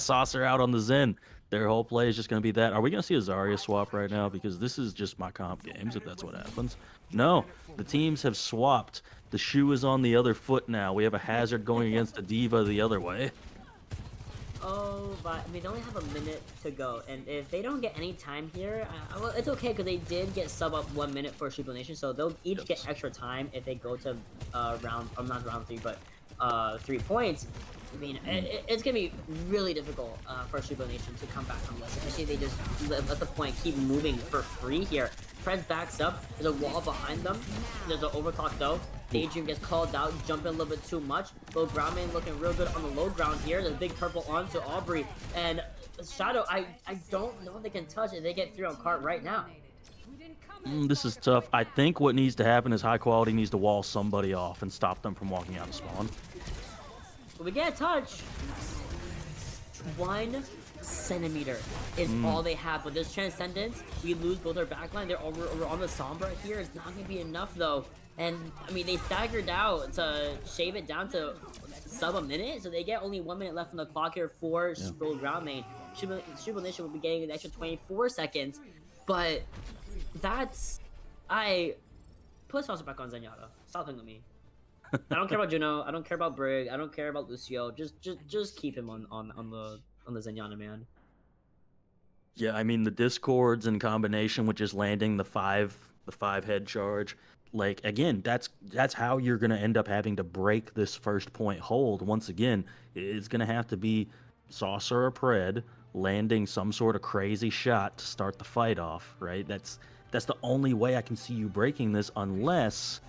Saucer out on the Zen. Their whole play is just going to be that. Are we going to see a Zarya swap right now? Because this is just my comp games, if that's what happens. No, the teams have swapped. The shoe is on the other foot now. We have a Hazard going against a Diva the other way. Oh, but I mean, they only have a minute to go, and if they don't get any time here, well, it's okay because they did get sub up 1 minute for Shoebill Nation, so they'll each get extra time if they go to not round 3, but 3 points. I mean, it's gonna be really difficult for Shoebill Nation to come back from this, especially if they just let the point keep moving for free here. Pred backs up. There's a wall behind them. There's an overclock though. Daydream gets called out, jumping a little bit too much. Low ground man looking real good on the low ground here. There's a big purple onto Aubrey. And Shadow, I don't know if they can touch it. They get through on cart right now. This is tough. I think what needs to happen is High Quality needs to wall somebody off and stop them from walking out of spawn. But we get a touch. 1 centimeter is all they have. But this Transcendence, we lose both our backline. They're over on the Sombra here. It's not going to be enough though. And I mean, they staggered out to shave it down to sub a minute. So they get only 1 minute left on the clock here for Shoebill ground main. Shoebill Nation will be getting an extra 24 seconds. But that's... Put Saucer back on Zenyatta. Stop thinking with me. I don't care about Juno. I don't care about Brig. I don't care about Lucio. Just keep him on the Zenyatta, man. Yeah, I mean the discords in combination with just landing the five head charge. Like again, that's how you're gonna end up having to break this first point hold. Once again, it's gonna have to be Saucer or Pred landing some sort of crazy shot to start the fight off. Right? That's the only way I can see you breaking this, unless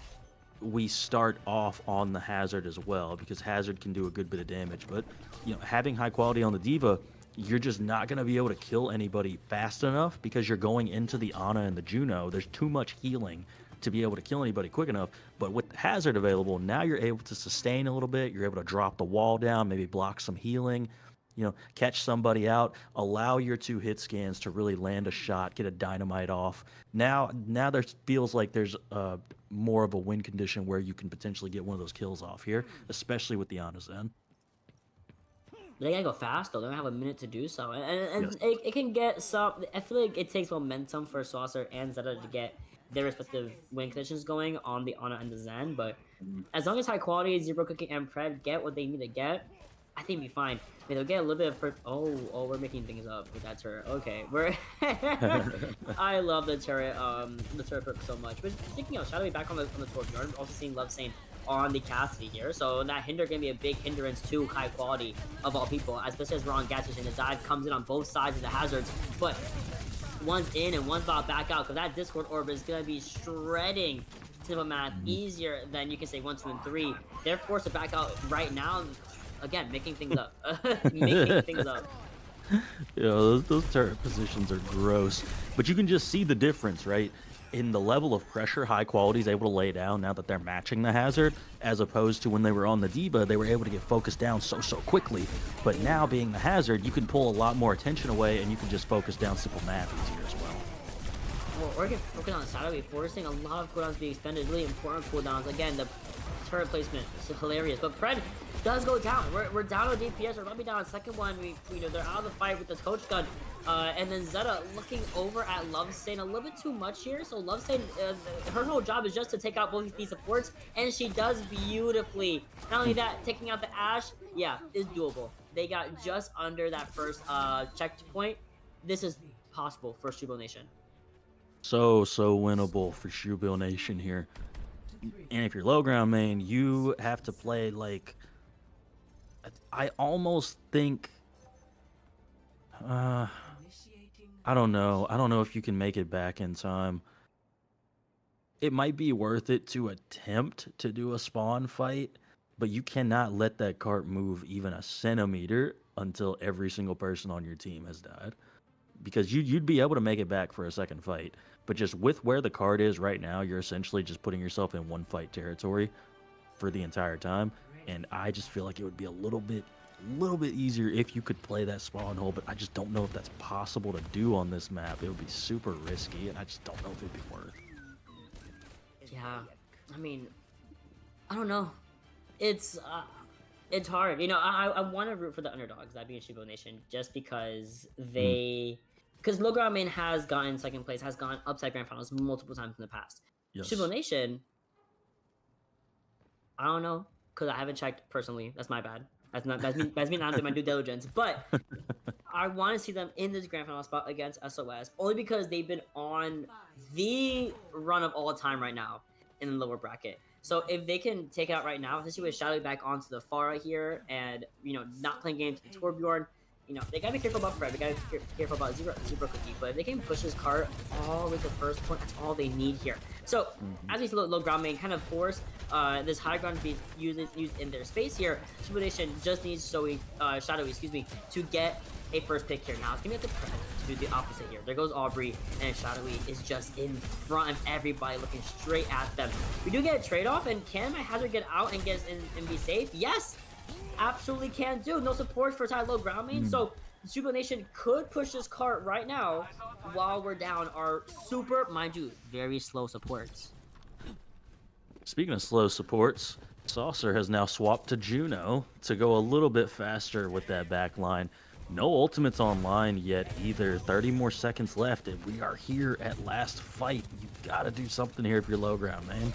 we start off on the Hazard as well, because Hazard can do a good bit of damage. But you know, having High Quality on the Diva, you're just not going to be able to kill anybody fast enough because you're going into the Ana and the Juno. There's too much healing to be able to kill anybody quick enough. But with the Hazard available, now you're able to sustain a little bit. You're able to drop the wall down, maybe block some healing. catch somebody out, allow your 2 hit scans to really land a shot, get a dynamite off. Now there feels like there's more of a win condition where you can potentially get one of those kills off here, especially with the Ana Zen. They gotta go fast though. They don't have a minute to do so, and Yes. it can get some. I feel like it takes momentum for Saucer and Zeta to get their respective win conditions going on the Ana and the Zen. But as long as high quality Zero Cookie and Pred get what they need to get, I think we'll be fine. I mean, they'll get a little bit of oh, we're making things up with that turret. Okay, we're I love the turret perk so much. But speaking of Shadowy back on the Torque Yard, I'm also seeing Love Saint on the Cassidy here, so that hinder can be a big hindrance to high quality of all people, especially as we're on gas station. The dive comes in on both sides of the hazards, but one's in and one's about back out because that Discord orb is gonna be shredding simple math easier than you can say 1, 2, and 3. They're forced to back out right now. Again, making things up. Making things up. Those turret positions are gross, but you can just see the difference, right? In the level of pressure high quality is able to lay down now that they're matching the hazard, as opposed to when they were on the Diva, they were able to get focused down so quickly. But now being the hazard, you can pull a lot more attention away and you can just focus down simple math easier as well. Well, or get focused on Saturday, forcing a lot of cooldowns being expended, really important cooldowns. Again, the turret placement is hilarious, but Pred does go down. We're down on DPS. We're probably down on second one. They're out of the fight with the coach gun, and then Zeta looking over at Love Saint a little bit too much here. So Love Saint, her whole job is just to take out both these supports, and she does beautifully. Not only that, taking out the Ashe, yeah, is doable. They got just under that first checkpoint. This is possible for Shoebill Nation. So winnable for Shoebill Nation here. And if you're low ground main, you have to play like, I almost think, I don't know if you can make it back in time. It might be worth it to attempt to do a spawn fight, but you cannot let that cart move even a centimeter until every single person on your team has died. Because you'd be able to make it back for a second fight, but just with where the card is right now, you're essentially just putting yourself in one fight territory for the entire time. And I just feel like it would be a little bit easier if you could play that spawn hole, but I just don't know if that's possible to do on this map. It would be super risky, and I just don't know if it'd be worth. Yeah, I mean, I don't know. It's hard. I want to root for the underdogs, that being Shoebill Nation, just because because low ground main has gotten second place, has gone upside grand finals multiple times in the past. Yes. Shoebill Nation, I don't know, because I haven't checked personally. That's my bad. That's me not doing my due diligence. But I want to see them in this grand final spot against SOS, only because they've been on the run of all time right now in the lower bracket. So if they can take it out right now, especially with Shadow back onto the Pharah here, and not playing games with Torbjorn, they gotta be careful about Fred. They gotta be careful about Zero Cookie. But if they can push his cart all the way to the first point, that's all they need here. So as we see low ground main kind of force this high ground to be used in their space here, Shoebill Nation just needs Shadowy, to get a first pick here. Now it's gonna be up to Pred to do the opposite here. There goes Aubrey, and Shadowy is just in front of everybody, looking straight at them. We do get a trade-off, and can my hazard get out and get in and be safe? Yes, absolutely can do. No support for Ty low ground main, so Shoebill Nation could push this cart right now while we're down our super, mind you, very slow supports. Speaking of slow supports, Saucer has now swapped to Juno to go a little bit faster with that back line. No ultimates online yet either. 30 more seconds left, and we are here at last fight. You gotta do something here if you're low ground, man.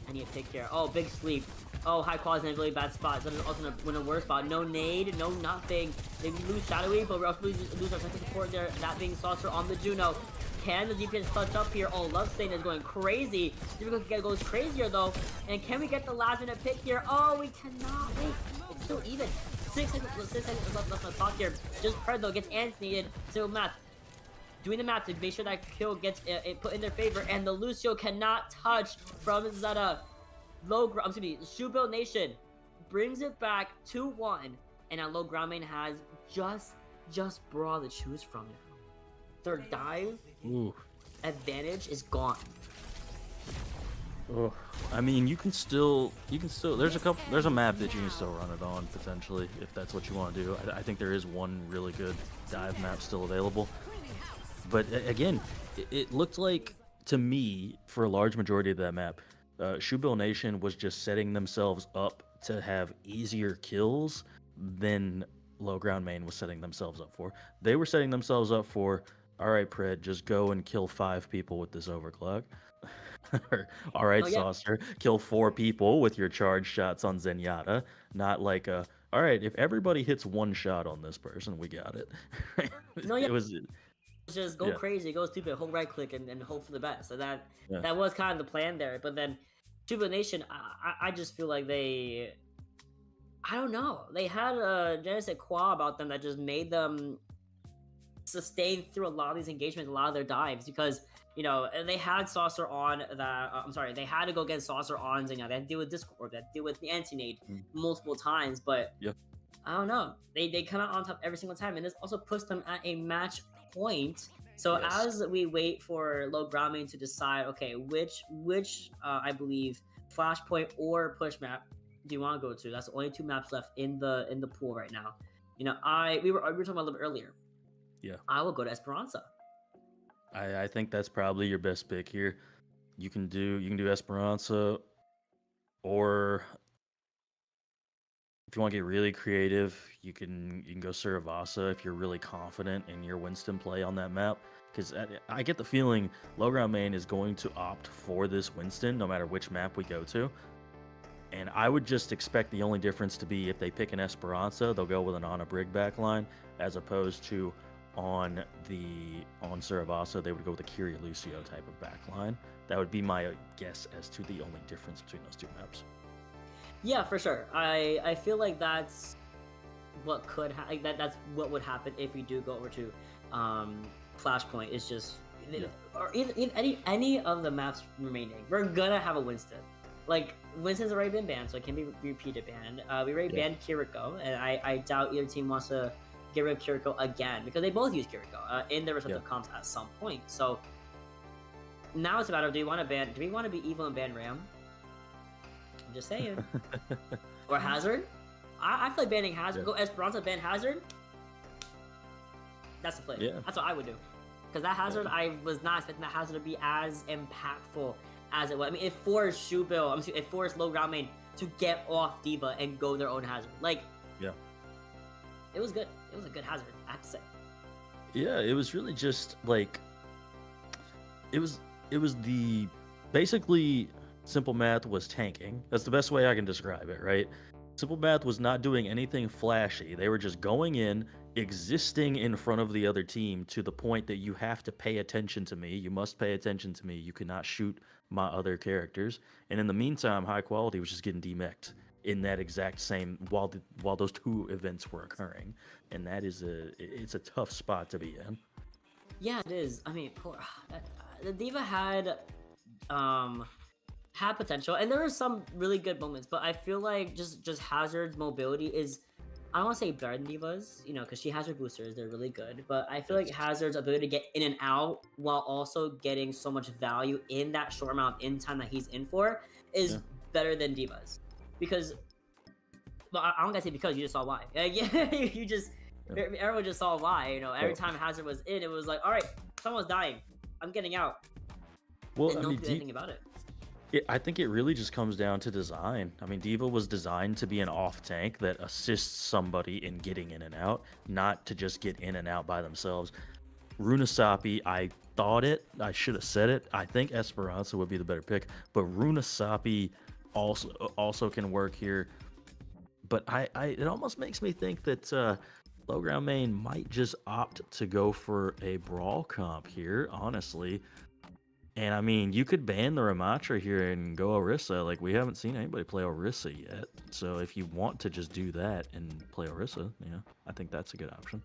I need to take care. Oh, big sleep. Oh, high quality in a really bad spot. It's also in a worse spot. No nade, no nothing. They lose Shadowy, but we're also lose our second support there. That being Saucer on the Juno. Can the DPS clutch up here? Oh, Love Saint is going crazy. Difficult goes crazier though. And can we get the last minute pick here? Oh, we cannot. Wait, it's still even. 6 seconds left on the clock here. Just Pred though gets ants needed. So math. Doing the math to make sure that kill gets put in their favor. And the Lucio cannot touch from Zeta. Shoebill Nation brings it back 2-1. And now low ground main has just Brawl to choose from now. Their dive advantage is gone. Oh, I mean, there's a map that you can still run it on potentially if that's what you want to do. I think there is one really good dive map still available, but again, it looked like to me for a large majority of that map, Shoebill Nation was just setting themselves up to have easier kills than Low Ground Main was setting themselves up for. They were setting themselves up for, all right, Pred, just go and kill 5 people with this overclock. All right, Oh yeah, Saucer, kill 4 people with your charge shots on Zenyatta. Not like all right, if everybody hits 1 shot on this person, we got it. no, yeah. It was, Just go yeah, crazy, go stupid, hold right click, and hope for the best. So yeah, that was kind of the plan there. But then, Tuba Nation, I just feel like I don't know, they had a genetic qua about them that just made them sustain through a lot of these engagements, a lot of their dives, because they had Saucer on that. I'm sorry, they had to go against Saucer on Zenyatta. They had to deal with Discord, they had to deal with the anti-nade mm, multiple times, but yeah, I don't know. They come out on top every single time, and this also puts them at a match point. So yes. as we wait for Low Ground Main to decide, okay, which I believe Flashpoint or Push map do you want to go to? That's the only 2 maps left in the pool right now. We were talking about a little bit earlier. Yeah. I will go to Esperanza. I think that's probably your best pick here. You can do Esperanza, or if you want to get really creative, you can go Saravasa if you're really confident in your Winston play on that map. Because I get the feeling Low Ground Main is going to opt for this Winston no matter which map we go to. And I would just expect the only difference to be if they pick an Esperanza, they'll go with an Ana Brig backline, as opposed to on Saravasa, they would go with a Kyrie Lucio type of backline. That would be my guess as to the only difference between those 2 maps. Yeah, for sure. I feel like that's what could that's what would happen if we do go over to Flashpoint. Is just or any of the maps remaining, we're gonna have a Winston. Like, Winston's already been banned, so it can be repeated banned. We already banned Kiriko, and I doubt either team wants to get rid of Kiriko again, because they both use Kiriko in their respective comps at some point. So now it's a matter of, do we want to be evil and ban Ram? I'm just saying. Or Hazard? I feel like banning Hazard. Go Esperanza, ban Hazard. That's the play. Yeah. That's what I would do. Because that Hazard, I was not expecting that Hazard to be as impactful as it was. I mean, it forced Shoebill, it forced Low Ground Main to get off D.Va and go their own Hazard. Like, yeah, it was good. It was a good Hazard, I have to say. Yeah, it was really just like it was the basically Simple Math was tanking. That's the best way I can describe it, right? Simple Math was not doing anything flashy. They were just going in, existing in front of the other team to the point that you have to pay attention to me. You must pay attention to me. You cannot shoot my other characters. And in the meantime, High Quality was just getting demeched in that exact same while those 2 events were occurring. And that is it's a tough spot to be in. Yeah, it is. I mean, the D.Va had potential, and there were some really good moments, but I feel like just Hazard's mobility is, I don't want to say better than D.Va's, because she has her boosters, they're really good, but I feel like Hazard's ability to get in and out while also getting so much value in that short amount of in time that he's in for is better than D.Va's. Because, well, I don't gotta say because, you just saw why. Everyone just saw why, every time Hazard was in, it was like, all right, someone's dying, I'm getting out. Well, and don't do anything about it. I think it really just comes down to design. I mean, D.Va was designed to be an off tank that assists somebody in getting in and out, not to just get in and out by themselves. Runasapi, I should have said it. I think Esperanza would be the better pick, but Runasapi also can work here. But it almost makes me think that Low Ground Main might just opt to go for a brawl comp here, honestly. And I mean, you could ban the Ramatra here and go Orisa. Like, we haven't seen anybody play Orisa yet. So if you want to just do that and play Orisa, I think that's a good option.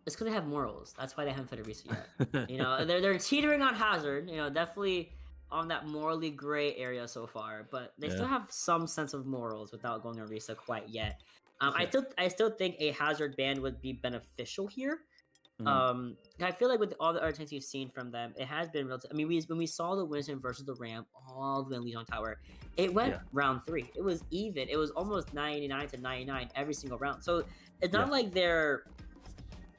It's because they have morals. That's why they haven't played Orisa yet. They're teetering on Hazard. Definitely on that morally gray area so far. But they still have some sense of morals without going Orisa quite yet. I still think a Hazard ban would be beneficial here. I feel like with all the other tanks we've seen from them, it has been relative. I mean, when we saw the Winston versus the Ram all the way in Legion Tower, it went round 3. It was even. It was almost 99 to 99 every single round. So it's not like they're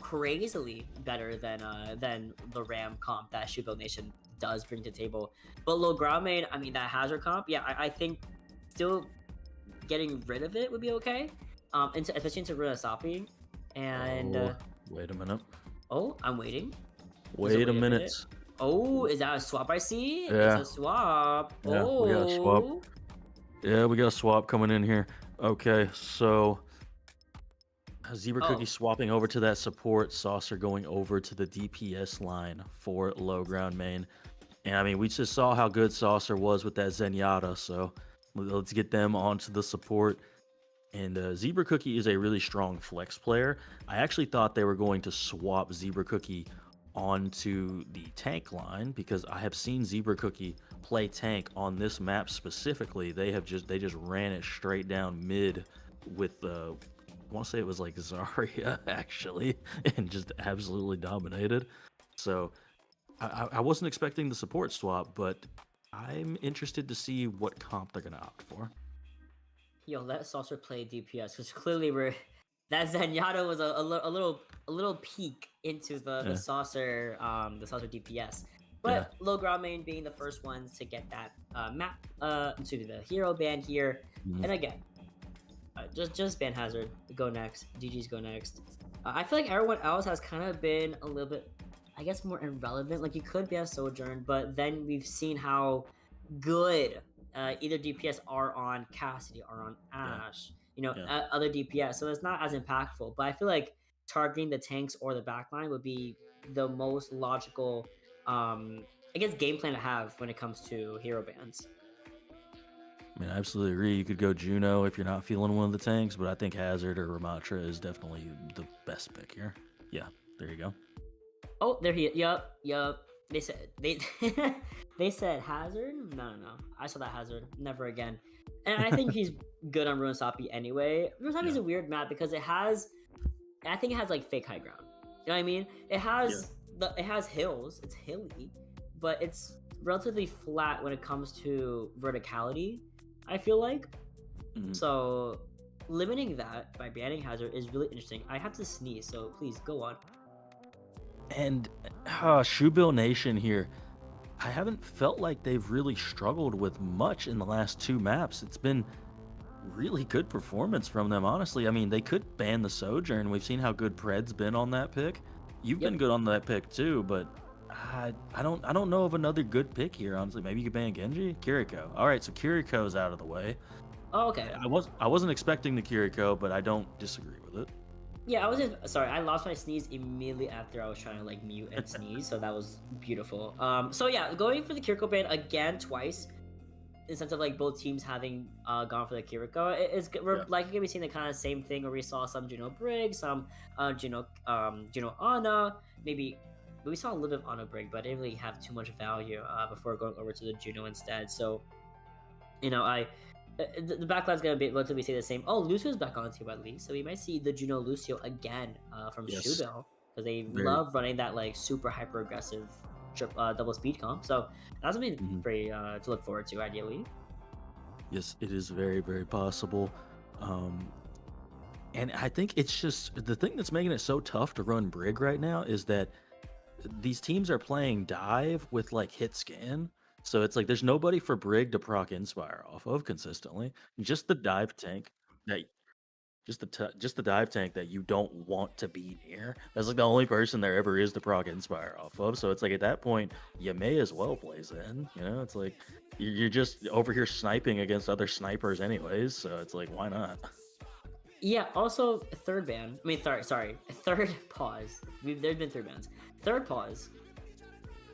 crazily better than the Ram comp that Shoebill Nation does bring to the table. But low ground main, I mean, that Hazard comp, I think still getting rid of it would be okay. Especially into Runasapi. And wait a minute. oh, I'm waiting. Wait a minute. Oh, is that a swap I see? Yeah. It's a swap. Yeah, we got a swap. Yeah, we got a swap coming in here. Okay, so Zebra Cookie swapping over to that support, Saucer going over to the DPS line for low ground main. And I mean, we just saw how good Saucer was with that Zenyatta, so let's get them onto the support. And Zebra Cookie is a really strong flex player. I actually thought they were going to swap Zebra Cookie onto the tank line because I have seen Zebra Cookie play tank on this map specifically. They just ran it straight down mid with I want to say it was like Zarya actually, and just absolutely dominated. So I wasn't expecting the support swap, but I'm interested to see what comp they're gonna opt for. Yo, let Saucer play DPS because clearly that Zenyatta was a little peek into the Saucer DPS. But low ground main being the first ones to get that the hero ban here. And again, just ban Hazard. Go next. GG's go next. I feel like everyone else has kind of been a little bit, I guess, more irrelevant. Like you could ban Sojourn, but then we've seen how good either DPS are on Cassidy or on Ashe, other DPS. So it's not as impactful. But I feel like targeting the tanks or the backline would be the most logical, I guess, game plan to have when it comes to hero bans. I mean, I absolutely agree. You could go Juno if you're not feeling one of the tanks, but I think Hazard or Ramatra is definitely the best pick here. Yeah, there you go. Oh, there he is. Yup. They said they said Hazard. No. I saw that Hazard. Never again. And I think he's good on Runasapi anyway. Runasapi is a weird map because I think it has like fake high ground. You know what I mean? It has hills. It's hilly, but it's relatively flat when it comes to verticality. I feel like so limiting that by banning Hazard is really interesting. I have to sneeze, so please go on. And Shoebill Nation here, I haven't felt like they've really struggled with much in the last 2 maps. It's been really good performance from them, honestly. I mean, they could ban the Sojourn. We've seen how good Pred's been on that pick. You've been good on that pick too, but I don't know of another good pick here, honestly. Maybe you could ban Genji? Kiriko. All right, so Kiriko's out of the way. Oh, okay. I wasn't expecting the Kiriko, but I don't disagree with it. Yeah, sorry. I lost my sneeze immediately after I was trying to like mute and sneeze, so that was beautiful. So yeah, going for the Kiriko ban again twice, in the sense of like both teams having gone for the Kiriko. We're likely gonna be seeing the kind of same thing where we saw some Juno Brig, some Juno Ana, maybe we saw a little bit of Ana Brig, but I didn't really have too much value before going over to the Juno instead. So, the backline's gonna be relatively stay the same. Oh, Lucio's back on the team at least, so we might see the Juno Lucio again from Shoebill because they love running that like super hyper aggressive double speed comp. So that's something pretty to look forward to, ideally. Yes, it is very, very possible. And I think it's just the thing that's making it so tough to run Brig right now is that these teams are playing dive with like hit scan. So it's like there's nobody for Brig to proc Inspire off of consistently. Just the dive tank that just the dive tank that you don't want to be near. That's like the only person there ever is to proc Inspire off of. So it's like at that point, you may as well play Zen. It's like you're just over here sniping against other snipers anyways. So it's like, why not? Yeah, also third ban. I mean, sorry. Third pause. There's been 3 bans. Third pause.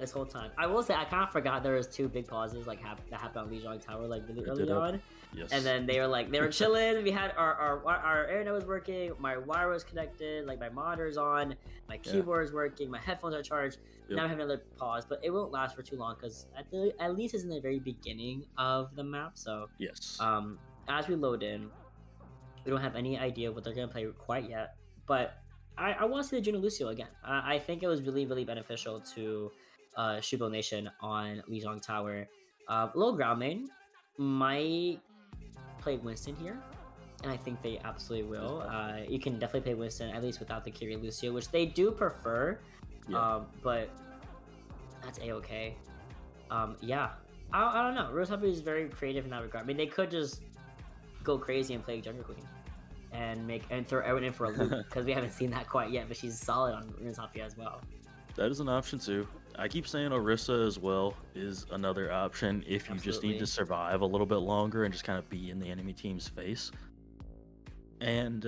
This whole time, I will say I kind of forgot there was 2 big pauses like that happened on Lijiang Tower like really early on. Yes. And then they were chilling. We had our internet was working, my wire was connected, like my monitor's on, my keyboard is working, my headphones are charged. Now I have another pause, but it won't last for too long because at least it's in the very beginning of the map. So yes. As we load in, we don't have any idea what they're gonna play quite yet, but I want to see the Juno Lucio again. I think it was really, really beneficial to Shoebill Nation on Lijiang Tower. Low ground main might play Winston here, and I think they absolutely will. You can definitely play Winston, at least without the Kiri Lucio, which they do prefer, but that's A-okay. Yeah, I don't know. Rose Happy is very creative in that regard. I mean, they could just go crazy and play Jungle Queen and throw everyone in for a loop, because we haven't seen that quite yet, but she's solid on Rose Happy as well. That is an option too. I keep saying Orisa as well is another option if you just need to survive a little bit longer and just kind of be in the enemy team's face. And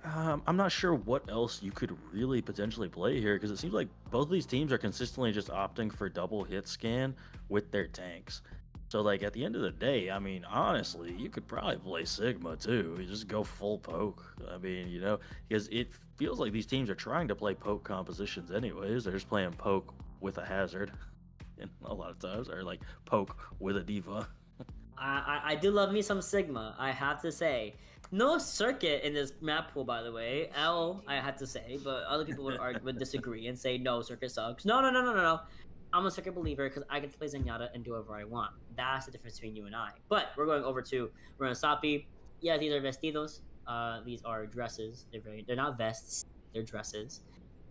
I'm not sure what else you could really potentially play here, because it seems like both of these teams are consistently just opting for double hit scan with their tanks. So like at the end of the day, I mean, honestly, you could probably play Sigma too. You just go full poke. I mean, you know, because it feels like these teams are trying to play poke compositions anyways. They're just playing poke with a hazard, and a lot of times, or like poke with a diva. I do love me some Sigma, I have to say. No circuit in this map pool, by the way. I had to say, but other people would disagree and say no, circuit sucks. No. I'm a circuit believer because I get to play Zenyatta and do whatever I want. That's the difference between you and I. But we're going over to Runasapi. Yeah, these are vestidos. These are dresses. They're not vests. They're dresses.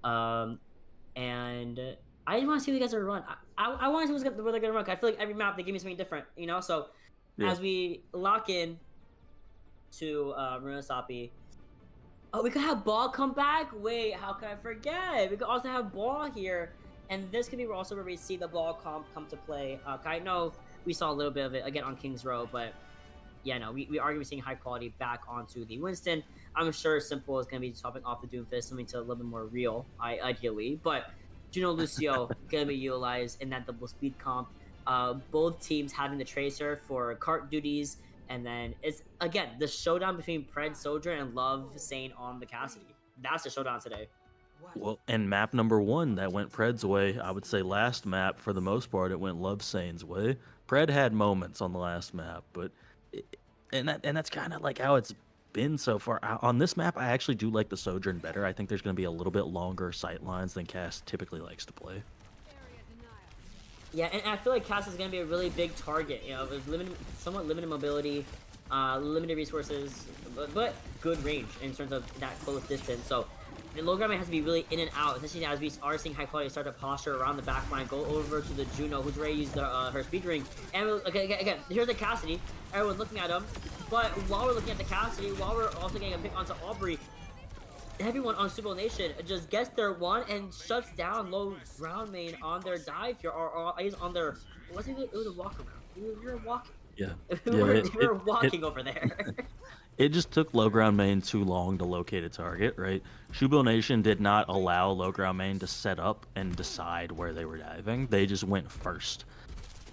And I just want to see what you guys are run. I want to see where they're gonna run. I feel like every map they give me something different, you know. So as we lock in to Runasapi, oh, we could have Ball come back. Wait, how can I forget? We could also have Ball here. And this could be also where we see the Ball comp come to play. I know we saw a little bit of it again on King's Row, but yeah, no, we are going to be seeing high quality back onto the Winston. I'm sure Simple is going to be topping off the Doomfist, something to a little bit more real, ideally. But Juno Lucio going to be utilized in that double speed comp. Both teams having the Tracer for cart duties. And then it's, again, the showdown between Pred Soldier and Love Sane on the Cassidy. That's the showdown today. Well, and map number 1 that went Pred's way, I would say last map for the most part it went Love Sane's way. Pred had moments on the last map, but that's kind of like how it's been so far. On this map, I actually do like the Sojourn better. I think there's going to be a little bit longer sight lines than Cass typically likes to play. Yeah, and I feel like Cass is going to be a really big target. You know, with somewhat limited mobility, limited resources, but good range in terms of that close distance. So the low ground has to be really in and out, especially as we are seeing high quality start to posture around the back line, go over to the Juno, who's ready to use her speed ring. And again, here's the Cassidy. Everyone's looking at him. But while we're looking at the Cassidy, while we're also getting a pick onto Aubrey, everyone on Shoebill Nation just gets their one and shuts down low ground main on their dive here, or on their, it was a walk around. We were walking. Yeah. we were walking over there. It just took low ground main too long to locate a target, right? Shoebill Nation did not allow low ground main to set up and decide where they were diving. They just went first.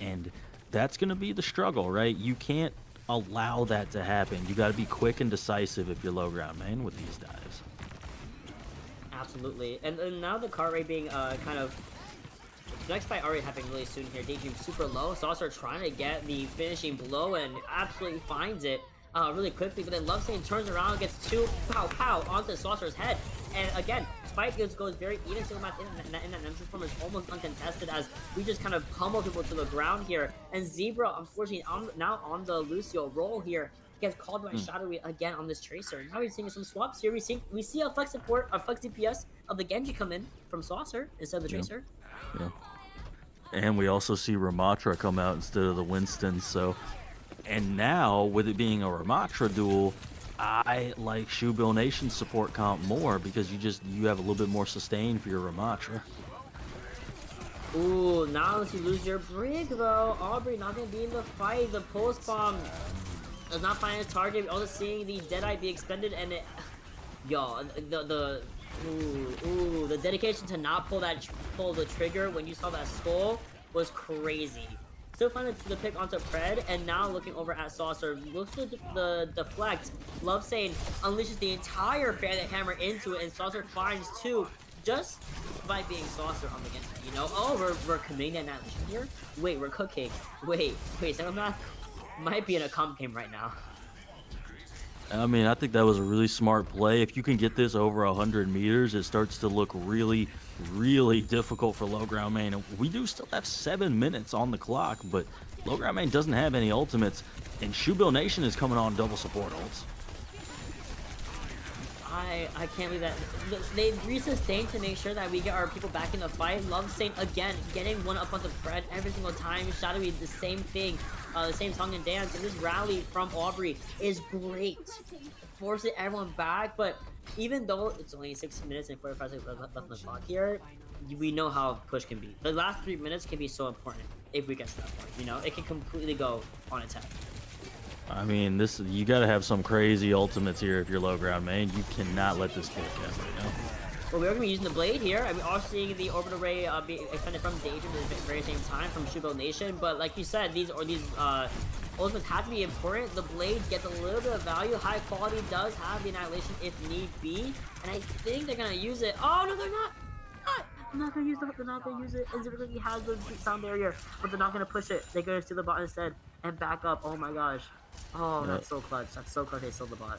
And that's going to be the struggle, right? You can't allow that to happen. You got to be quick and decisive if you're low ground main with these dives. Absolutely. And now the cart rate being kind of... The next fight already happening really soon here. Daydream super low. Saucer trying to get the finishing blow and absolutely finds it really quickly. But then Lovesane turns around and gets 2 pow onto Saucer's head. And again, fight goes very even. Single match in that Nemesis form is almost uncontested as we just kind of pummel people to the ground here. And Zebra, unfortunately, now on the Lucio roll here, gets called by Shadowy again on this Tracer. Now we're seeing some swaps here. We see a flex support, a flex DPS of the Genji come in from Saucer instead of the Tracer. Yeah. And we also see Ramatra come out instead of the Winston. So, and now with it being a Ramatra duel, I like Shoebill Nation's support comp more because you have a little bit more sustain for your Ramatra. Ooh, now unless you lose your Brig though, Aubrey not gonna be in the fight. The pulse bomb does not find his target. We're also seeing the Deadeye be expended, and the dedication to not pull the trigger when you saw that skull was crazy. Still finding the pick onto Pred, and now looking over at Saucer, looks to the deflect. Lovesane unleashes the entire Bandit Hammer into it, and Saucer finds 2 just by being Saucer on the Genji. You know, oh, we're committing that annihilation here. Wait, we're cooking. Wait, Second Math might be in a comp game right now. I mean, I think that was a really smart play. If you can get this over 100 meters, it starts to look really, really difficult for low ground main. And we do still have 7 minutes on the clock, but low ground main doesn't have any ultimates, and Shoebill Nation is coming on double support ults. I can't believe that. They resustained to make sure that we get our people back in the fight. Love Saint again getting one up on the Fred every single time. Shadowy the same thing, the same song and dance. And this rally from Aubrey is great, forcing everyone back. But even though it's only 6 minutes and 45 seconds left on the clock here, we know how push can be. The last 3 minutes can be so important if we get to that point. You know, it can completely go on its head. I mean, you got to have some crazy ultimates here if you're low ground main. You cannot let this full cap right now. Well, we're going to be using the blade here. I mean, also seeing the orbital ray be extended from Daedra at the very same time from Shoebill Nation. But like you said, these ultimates have to be important. The blade gets a little bit of value. High quality does have the annihilation if need be, and I think they're going to use it. Oh no, they're not. I'm not gonna use it. They're not gonna use it. And Zippercookie has the sound barrier, but they're not gonna push it. They're gonna steal the bot instead and back up. Oh my gosh. Oh, that's so clutch. That's so clutch. They stole the bot.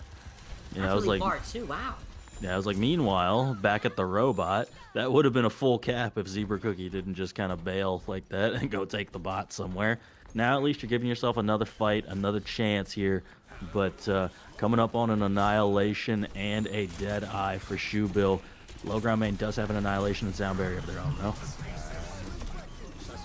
Yeah, that's I was really like, far too. Wow. Yeah, I was like, meanwhile, back at the robot, that would have been a full cap if Zebra Cookie didn't just kind of bail like that and go take the bot somewhere. Now at least you're giving yourself another fight, another chance here. But coming up on an annihilation and a dead eye for Shoebill. Low ground main does have an annihilation and sound barrier of their own, though.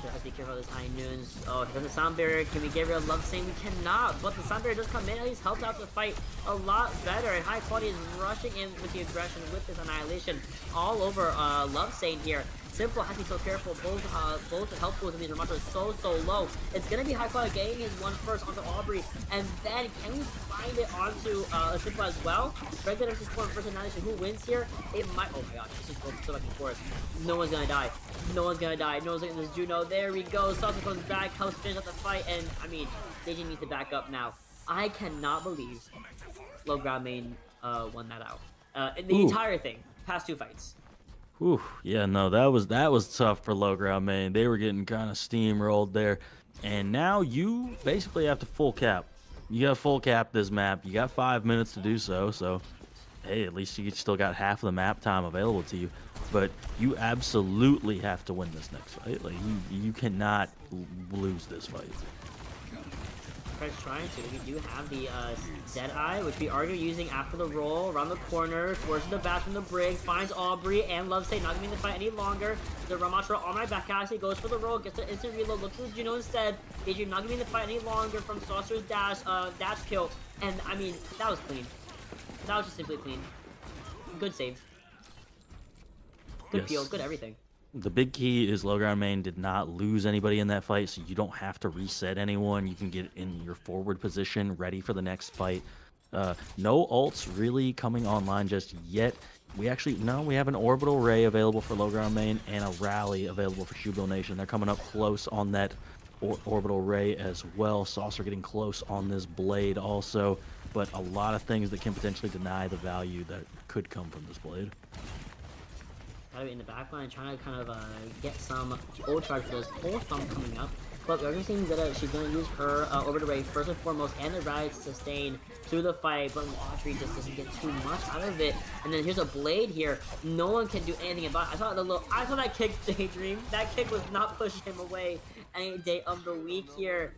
Let's be careful of this high noons. Oh, here's the sound barrier. Can we get rid of Love Saint? We cannot, but the sound barrier does come in. At least helps out the fight a lot better. And High Quality is rushing in with the aggression with this annihilation all over Love Saint here. Simple has to be so careful. Both the health pools of these remotes are so low. It's gonna be High Quality getting his one first onto Aubrey, and then can we find it onto Simple as well? Red Dead versus Form versus Annihilation. Who wins here? It might. Oh my gosh, this is going so back and forth. No one's gonna die. No one's gonna die. No one's gonna this Juno. There we go. Salsa comes back, helps finish up the fight, and I mean, Deji needs to back up now. I cannot believe low ground main won that out. The entire thing, past 2 fights. Whew, yeah, no, that was tough for low ground main. They were getting kind of steamrolled there, and now you basically have to full cap. You got to full cap this map. You got 5 minutes to do so. So, hey, at least you still got half of the map time available to you. But you absolutely have to win this next fight. Like you cannot lose this fight. Fred's trying to. We do have the Dead Eye, which we are using after the roll. Around the corner, forces the back from the brig, finds Aubrey, and Love Saint not gonna be in the fight any longer. The Ramatra on my back, actually goes for the roll, gets the instant reload, looks at Juno instead. Daedra not gonna be in the fight any longer from Saucer's dash kill. And I mean, that was clean. That was just simply clean. Good save. Good peel, good everything. The big key is low ground main did not lose anybody in that fight, so you don't have to reset anyone. You can get in your forward position, ready for the next fight. No ults really coming online just yet. We have an orbital ray available for low ground main and a rally available for Shoebill Nation. They're coming up close on that orbital ray as well. Saucer getting close on this blade also, but a lot of things that can potentially deny the value that could come from this blade. Gotta be in the back line, trying to kind of get some old charge for those pole thumb coming up. But we're seeing that she's gonna use her orbital ray first and foremost, and the rally to sustain through the fight. But Audrey just doesn't get too much out of it. And then here's a blade here. No one can do anything about it. I saw that kick, Daydream. That kick was not pushing him away any day of the week here.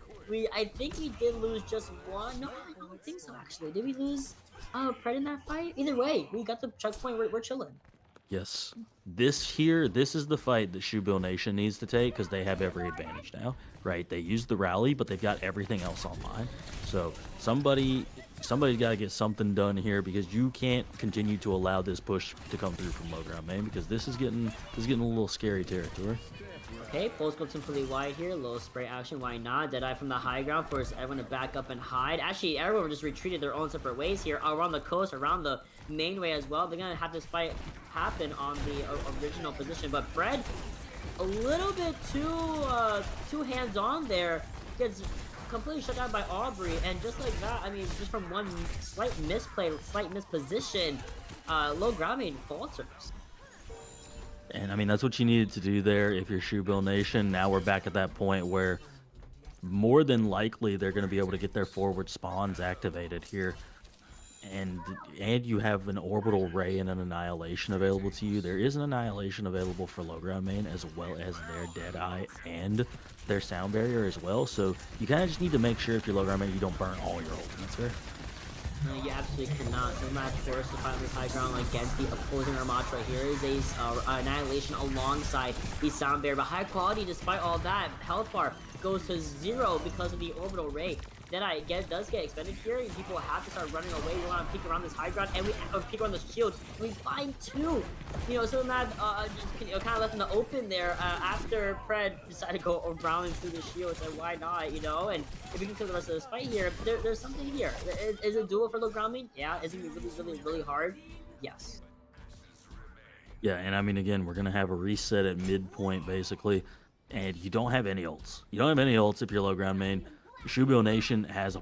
I think we did lose just one. No, I don't think so actually. Did we lose Pred in that fight? Either way, we got the checkpoint. We're chilling. Yes. This is the fight that Shoebill Nation needs to take because they have every advantage now, right? They used the rally, but they've got everything else online. So somebody's got to get something done here because you can't continue to allow this push to come through from low ground main because this is getting a little scary territory. Okay, Pulse goes completely wide here. Low spray action, why not? Deadeye from the high ground forces everyone to back up and hide. Actually, everyone just retreated their own separate ways here around the coast, around the main way as well. They're gonna have this fight happen on the original position, but Fred, a little bit too hands-on there, gets completely shut down by Aubrey, and just like that, I mean, just from one slight misplay, slight misposition, low ground main falters. And I mean, that's what you needed to do there if you're Shoebill Nation. Now we're back at that point where more than likely they're going to be able to get their forward spawns activated here. and you have an orbital ray and an annihilation available to you. There is an annihilation available for low ground main as well as their Deadeye and their sound barrier as well. So you kind of just need to make sure if you're low ground main you don't burn all your ultimates there. No, you absolutely cannot. So Matt forced to find this high ground against the opposing Armach right here is a annihilation alongside the sound barrier. But high quality, despite all that, health bar goes to 0 because of the orbital ray. Then does get expended here, and people have to start running away. We want to peek around this high ground, and we peek around the shield. And we find 2. So Matt just kind of left in the open there after Pred decided to go around through the shields, and why not? And if we can kill the rest of this fight here, there's something here. Is it duel for low ground main? Yeah. Is it really hard? Yes. Yeah, and I mean, again, we're going to have a reset at midpoint, basically, and you don't have any ults. You don't have any ults if you're low ground main. Shoebill Nation has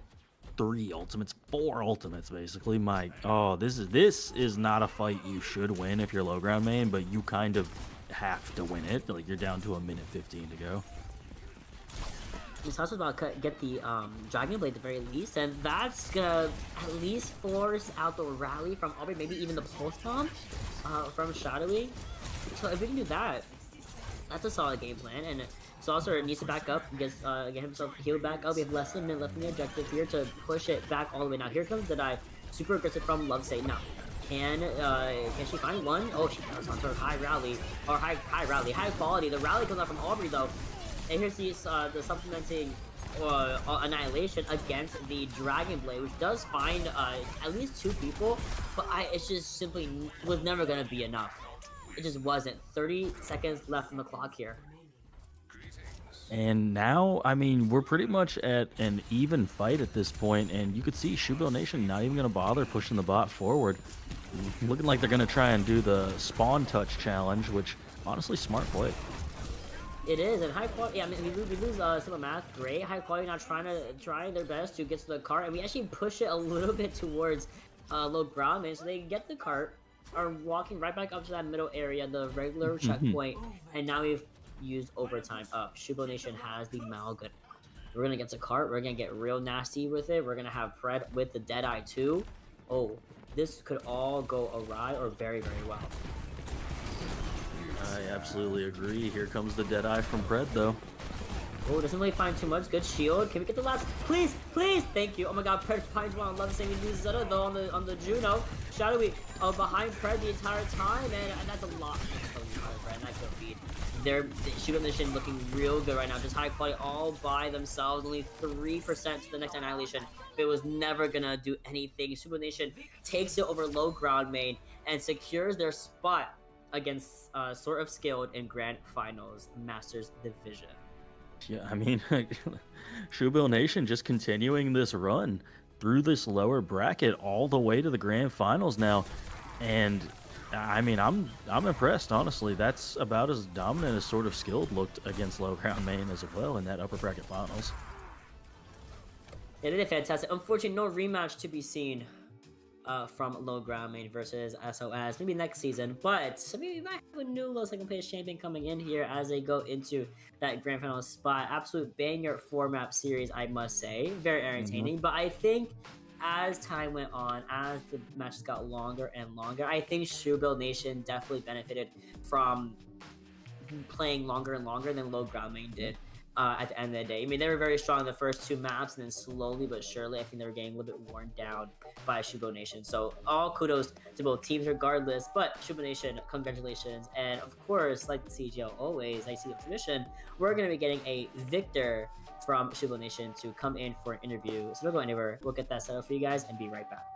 3 ultimates, 4 ultimates, basically. This is not a fight you should win if you're low ground main, but you kind of have to win it. Like, you're down to 1:15 to go. He's also about to get the Dragon Blade at the very least, and that's gonna at least force out the rally from Aubrey, maybe even the Pulse Bomb from Shadowy. So if we can do that, that's a solid game plan. And Saucer needs to back up, get himself healed back up. We have less than a minute left in the objective here to push it back all the way. Now here comes Deadeye, super aggressive from Lovesay. Now, can she find one? Oh, she does on sort of high quality. The rally comes out from Aubrey though. And here's the supplementing annihilation against the Dragon Blade, which does find at least 2 people, but it's just simply was never gonna be enough. It just wasn't. 30 seconds left on the clock here. And now, I mean, we're pretty much at an even fight at this point, and you could see Shoebill Nation not even going to bother pushing the bot forward. Looking like they're going to try and do the spawn touch challenge, which, honestly, smart play. It is, and high quality, I mean, we lose Simple Math, great. High quality now trying their best to get to the cart, and we actually push it a little bit towards low ground main, so they get the cart, are walking right back up to that middle area, the regular checkpoint, and now we've used overtime up. Shoebill Nation has the Malgun. We're gonna get to cart. We're gonna get real nasty with it. We're gonna have Pred with the Deadeye too. Oh, this could all go awry or very, very well. I absolutely agree. Here comes the Deadeye from Pred, though. Oh, doesn't really find too much. Good shield. Can we get the last? Please, please. Thank you. Oh my God, Pred finds one. I love saying we lose Zeta though on the Juno. Shadowy behind Pred the entire time, and that's a lot. Right, not good feed. Their Shoebill Nation looking real good right now. Just high quality all by themselves. Only 3% to the next annihilation. It was never gonna do anything. Shoebill Nation takes it over low ground main and secures their spot against Sort of Skilled in Grand Finals Masters Division. Yeah, I mean, Shoebill Nation just continuing this run through this lower bracket all the way to the Grand Finals now, and I mean, I'm impressed, honestly. That's about as dominant as Sort of Skilled looked against low ground main as well in that upper bracket finals. It is fantastic. Unfortunately, no rematch to be seen from low ground main versus SOS. Maybe next season, but we might have a new low second place champion coming in here as they go into that grand final spot. Absolute banger 4-map series, I must say. Very entertaining, but I think as time went on, as the matches got longer and longer, I think Shoebill Nation definitely benefited from playing longer and longer than low ground main did. At the end of the day, I mean, they were very strong in the first 2 maps, and then slowly but surely, I think they were getting a little bit worn down by Shoebill Nation. So all kudos to both teams regardless, but Shoebill Nation, congratulations. And of course, like the CGL always, I see the tradition, we're going to be getting a victor from Shoebill Nation to come in for an interview. So don't go anywhere. We'll get that set up for you guys and be right back.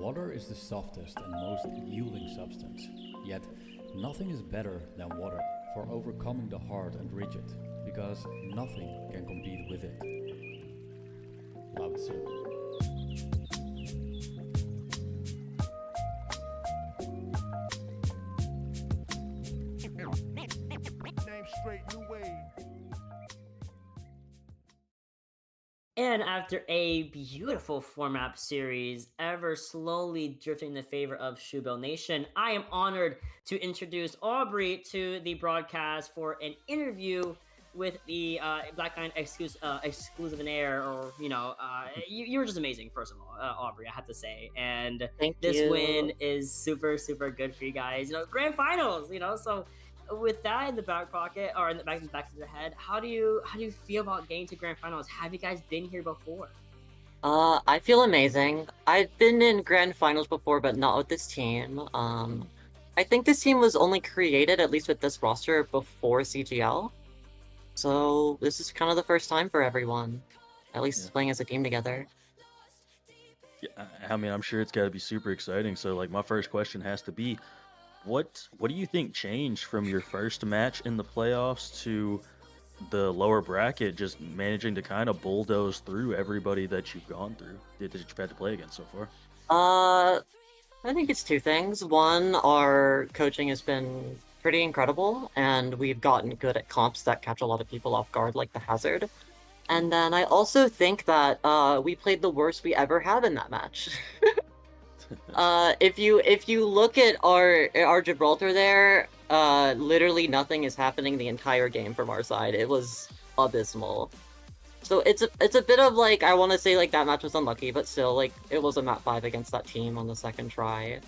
Water is the softest and most yielding substance, yet nothing is better than water for overcoming the hard and rigid, because nothing can compete with it. Lao Tzu. Name straight, new wave. And after a beautiful format series, ever slowly drifting in the favor of Shoebill Nation, I am honored to introduce Aubrey to the broadcast for an interview with the Black Line exclusive in air, or you were just amazing. First of all, Aubrey, I have to say, and Thank this you. win is super good for you guys. Grand finals. So with that in the back pocket, or in the back of the head, how do you feel about getting to grand finals? Have you guys been here before? I feel amazing. I've been in grand finals before, but not with this team. I think this team was only created, at least with this roster, before CGL. So this is kind of the first time for everyone, at least playing as a team together. Yeah, I mean, I'm sure it's got to be super exciting. So, like, my first question has to be, what do you think changed from your first match in the playoffs to the lower bracket, just managing to kind of bulldoze through everybody that you've gone through, that you've had to play against so far? I think it's two things. One, our coaching has been pretty incredible, and we've gotten good at comps that catch a lot of people off guard, like the Hazard. And then I also think that we played the worst we ever have in that match. If you look at our Gibraltar there, literally nothing is happening the entire game from our side. It was abysmal. So it's a bit of like, I want to say like that match was unlucky, but still like it was a map 5 against that team on the second try.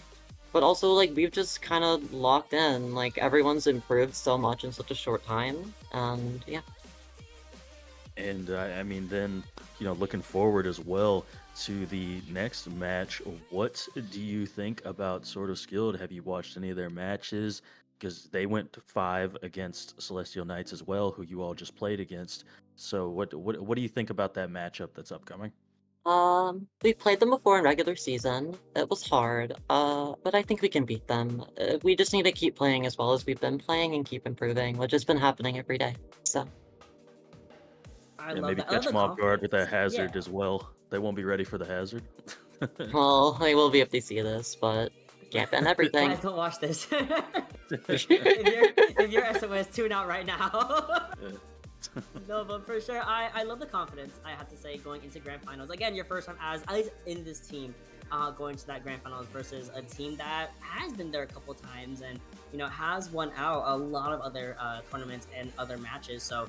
But also like we've just kind of locked in, like everyone's improved so much in such a short time, and yeah. And I mean, then, looking forward as well to the next match, what do you think about Sort of Skilled? Have you watched any of their matches? Because they went to 5 against Celestial Knights as well, who you all just played against. So what do you think about that matchup that's upcoming? We played them before in regular season. It was hard, but I think we can beat them. We just need to keep playing as well as we've been playing and keep improving, which has been happening every day. So. I And love maybe that. I love catch the them off guard with that confidence. Hazard Yeah. as well. They won't be ready for the Hazard. Well, they will be if they see this, but can't ban everything. Guys, don't watch this. if you're SOS, tune out right now. No, but for sure, I love the confidence, I have to say, going into grand finals. Again, your first time as, at least in this team, going to that grand finals versus a team that has been there a couple times and, has won out a lot of other tournaments and other matches. So,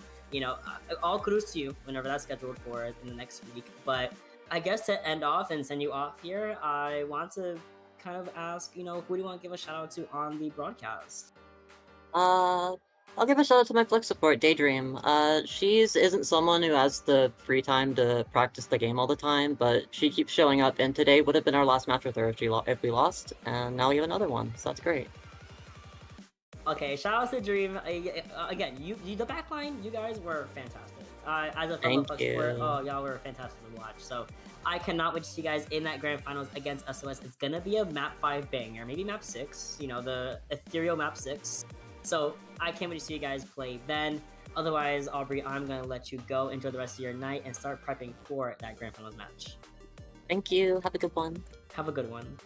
all kudos to you whenever that's scheduled for in the next week. But I guess to end off and send you off here, I want to kind of ask, who do you want to give a shout out to on the broadcast? I'll give a shout out to my Flex support, Daydream. She's isn't someone who has the free time to practice the game all the time, but she keeps showing up, and today would have been our last match with her if we lost, and now we have another one, so that's great. Okay, shout out to Dream. Again, you the backline, you guys were fantastic. As a fellow Flex support, y'all were fantastic to watch. So I cannot wait to see you guys in that grand finals against SOS. It's gonna be a map 5 banger, maybe map 6. The ethereal map 6. So I can't wait to see you guys play then. Otherwise, Aubrey, I'm gonna let you go. Enjoy the rest of your night and start prepping for that grand finals match. Thank you. Have a good one. Have a good one.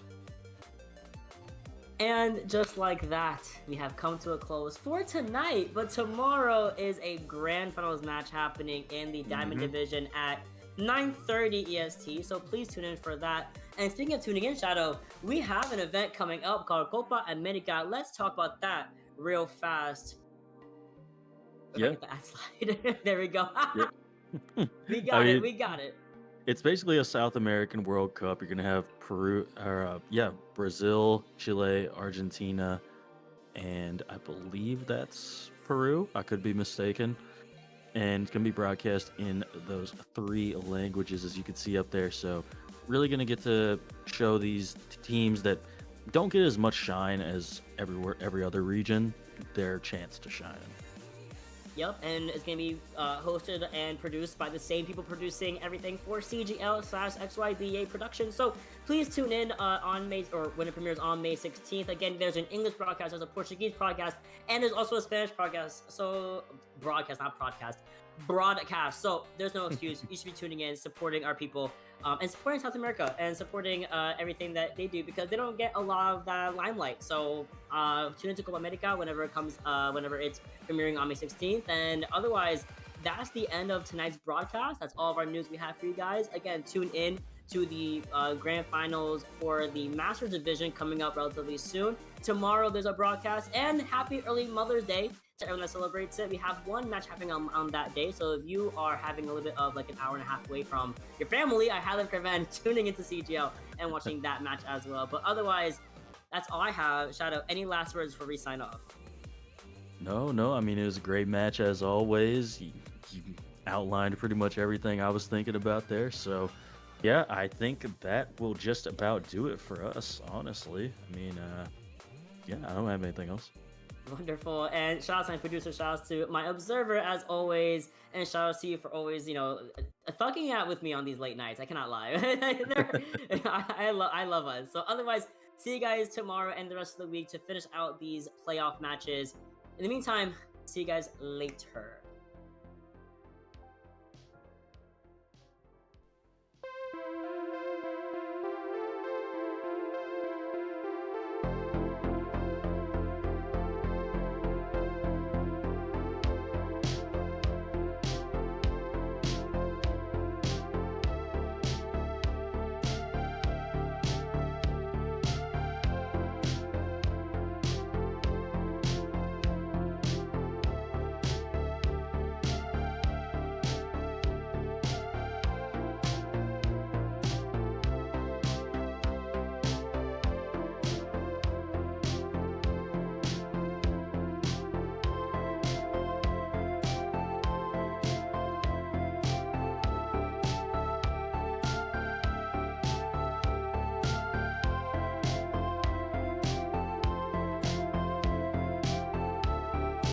And just like that, we have come to a close for tonight. But tomorrow is a grand finals match happening in the Diamond Division at 9:30 EST. So please tune in for that. And speaking of tuning in, Shadow, we have an event coming up called Copa America. Let's talk about that real fast. Yeah. The ad slide. There we go. Yeah. We got it. We got it. It's basically a South American World Cup. You're gonna have Brazil, Chile, Argentina, and I believe that's Peru. I could be mistaken. And it's gonna be broadcast in those 3 languages, as you can see up there. So, really gonna get to show these teams that don't get as much shine as every other region their chance to shine. Yep, and it's gonna be hosted and produced by the same people producing everything for CGL/XYBA production. So please tune in on May, or when it premieres on May 16th. Again, there's an English broadcast, there's a Portuguese podcast, and there's also a Spanish podcast. So broadcast, not podcast, broadcast. So there's no excuse. You should be tuning in, supporting our people, and supporting South America, and supporting everything that they do, because they don't get a lot of that limelight. So tune into Copa America whenever it comes, whenever it's premiering on May 16th. And otherwise, that's the end of tonight's broadcast. That's all of our news we have for you guys. Again, tune in to the grand finals for the Masters division coming up relatively soon. Tomorrow there's a broadcast, and happy early Mother's Day to everyone that celebrates it. We have one match happening on that day, so if you are having a little bit of like an hour and a half away from your family, I highly recommend tuning into CGL and watching that match as well. But otherwise, that's all I have. Shadow, any last words before we sign off? No. I mean, it was a great match as always. You outlined pretty much everything I was thinking about there. So, yeah, I think that will just about do it for us, honestly. I mean, yeah, I don't have anything else. Wonderful. And shout out to my producer, shout out to my observer as always, and shout out to you for always, thugging out with me on these late nights. I cannot lie. I love us. So otherwise, see you guys tomorrow and the rest of the week to finish out these playoff matches. In the meantime, see you guys later.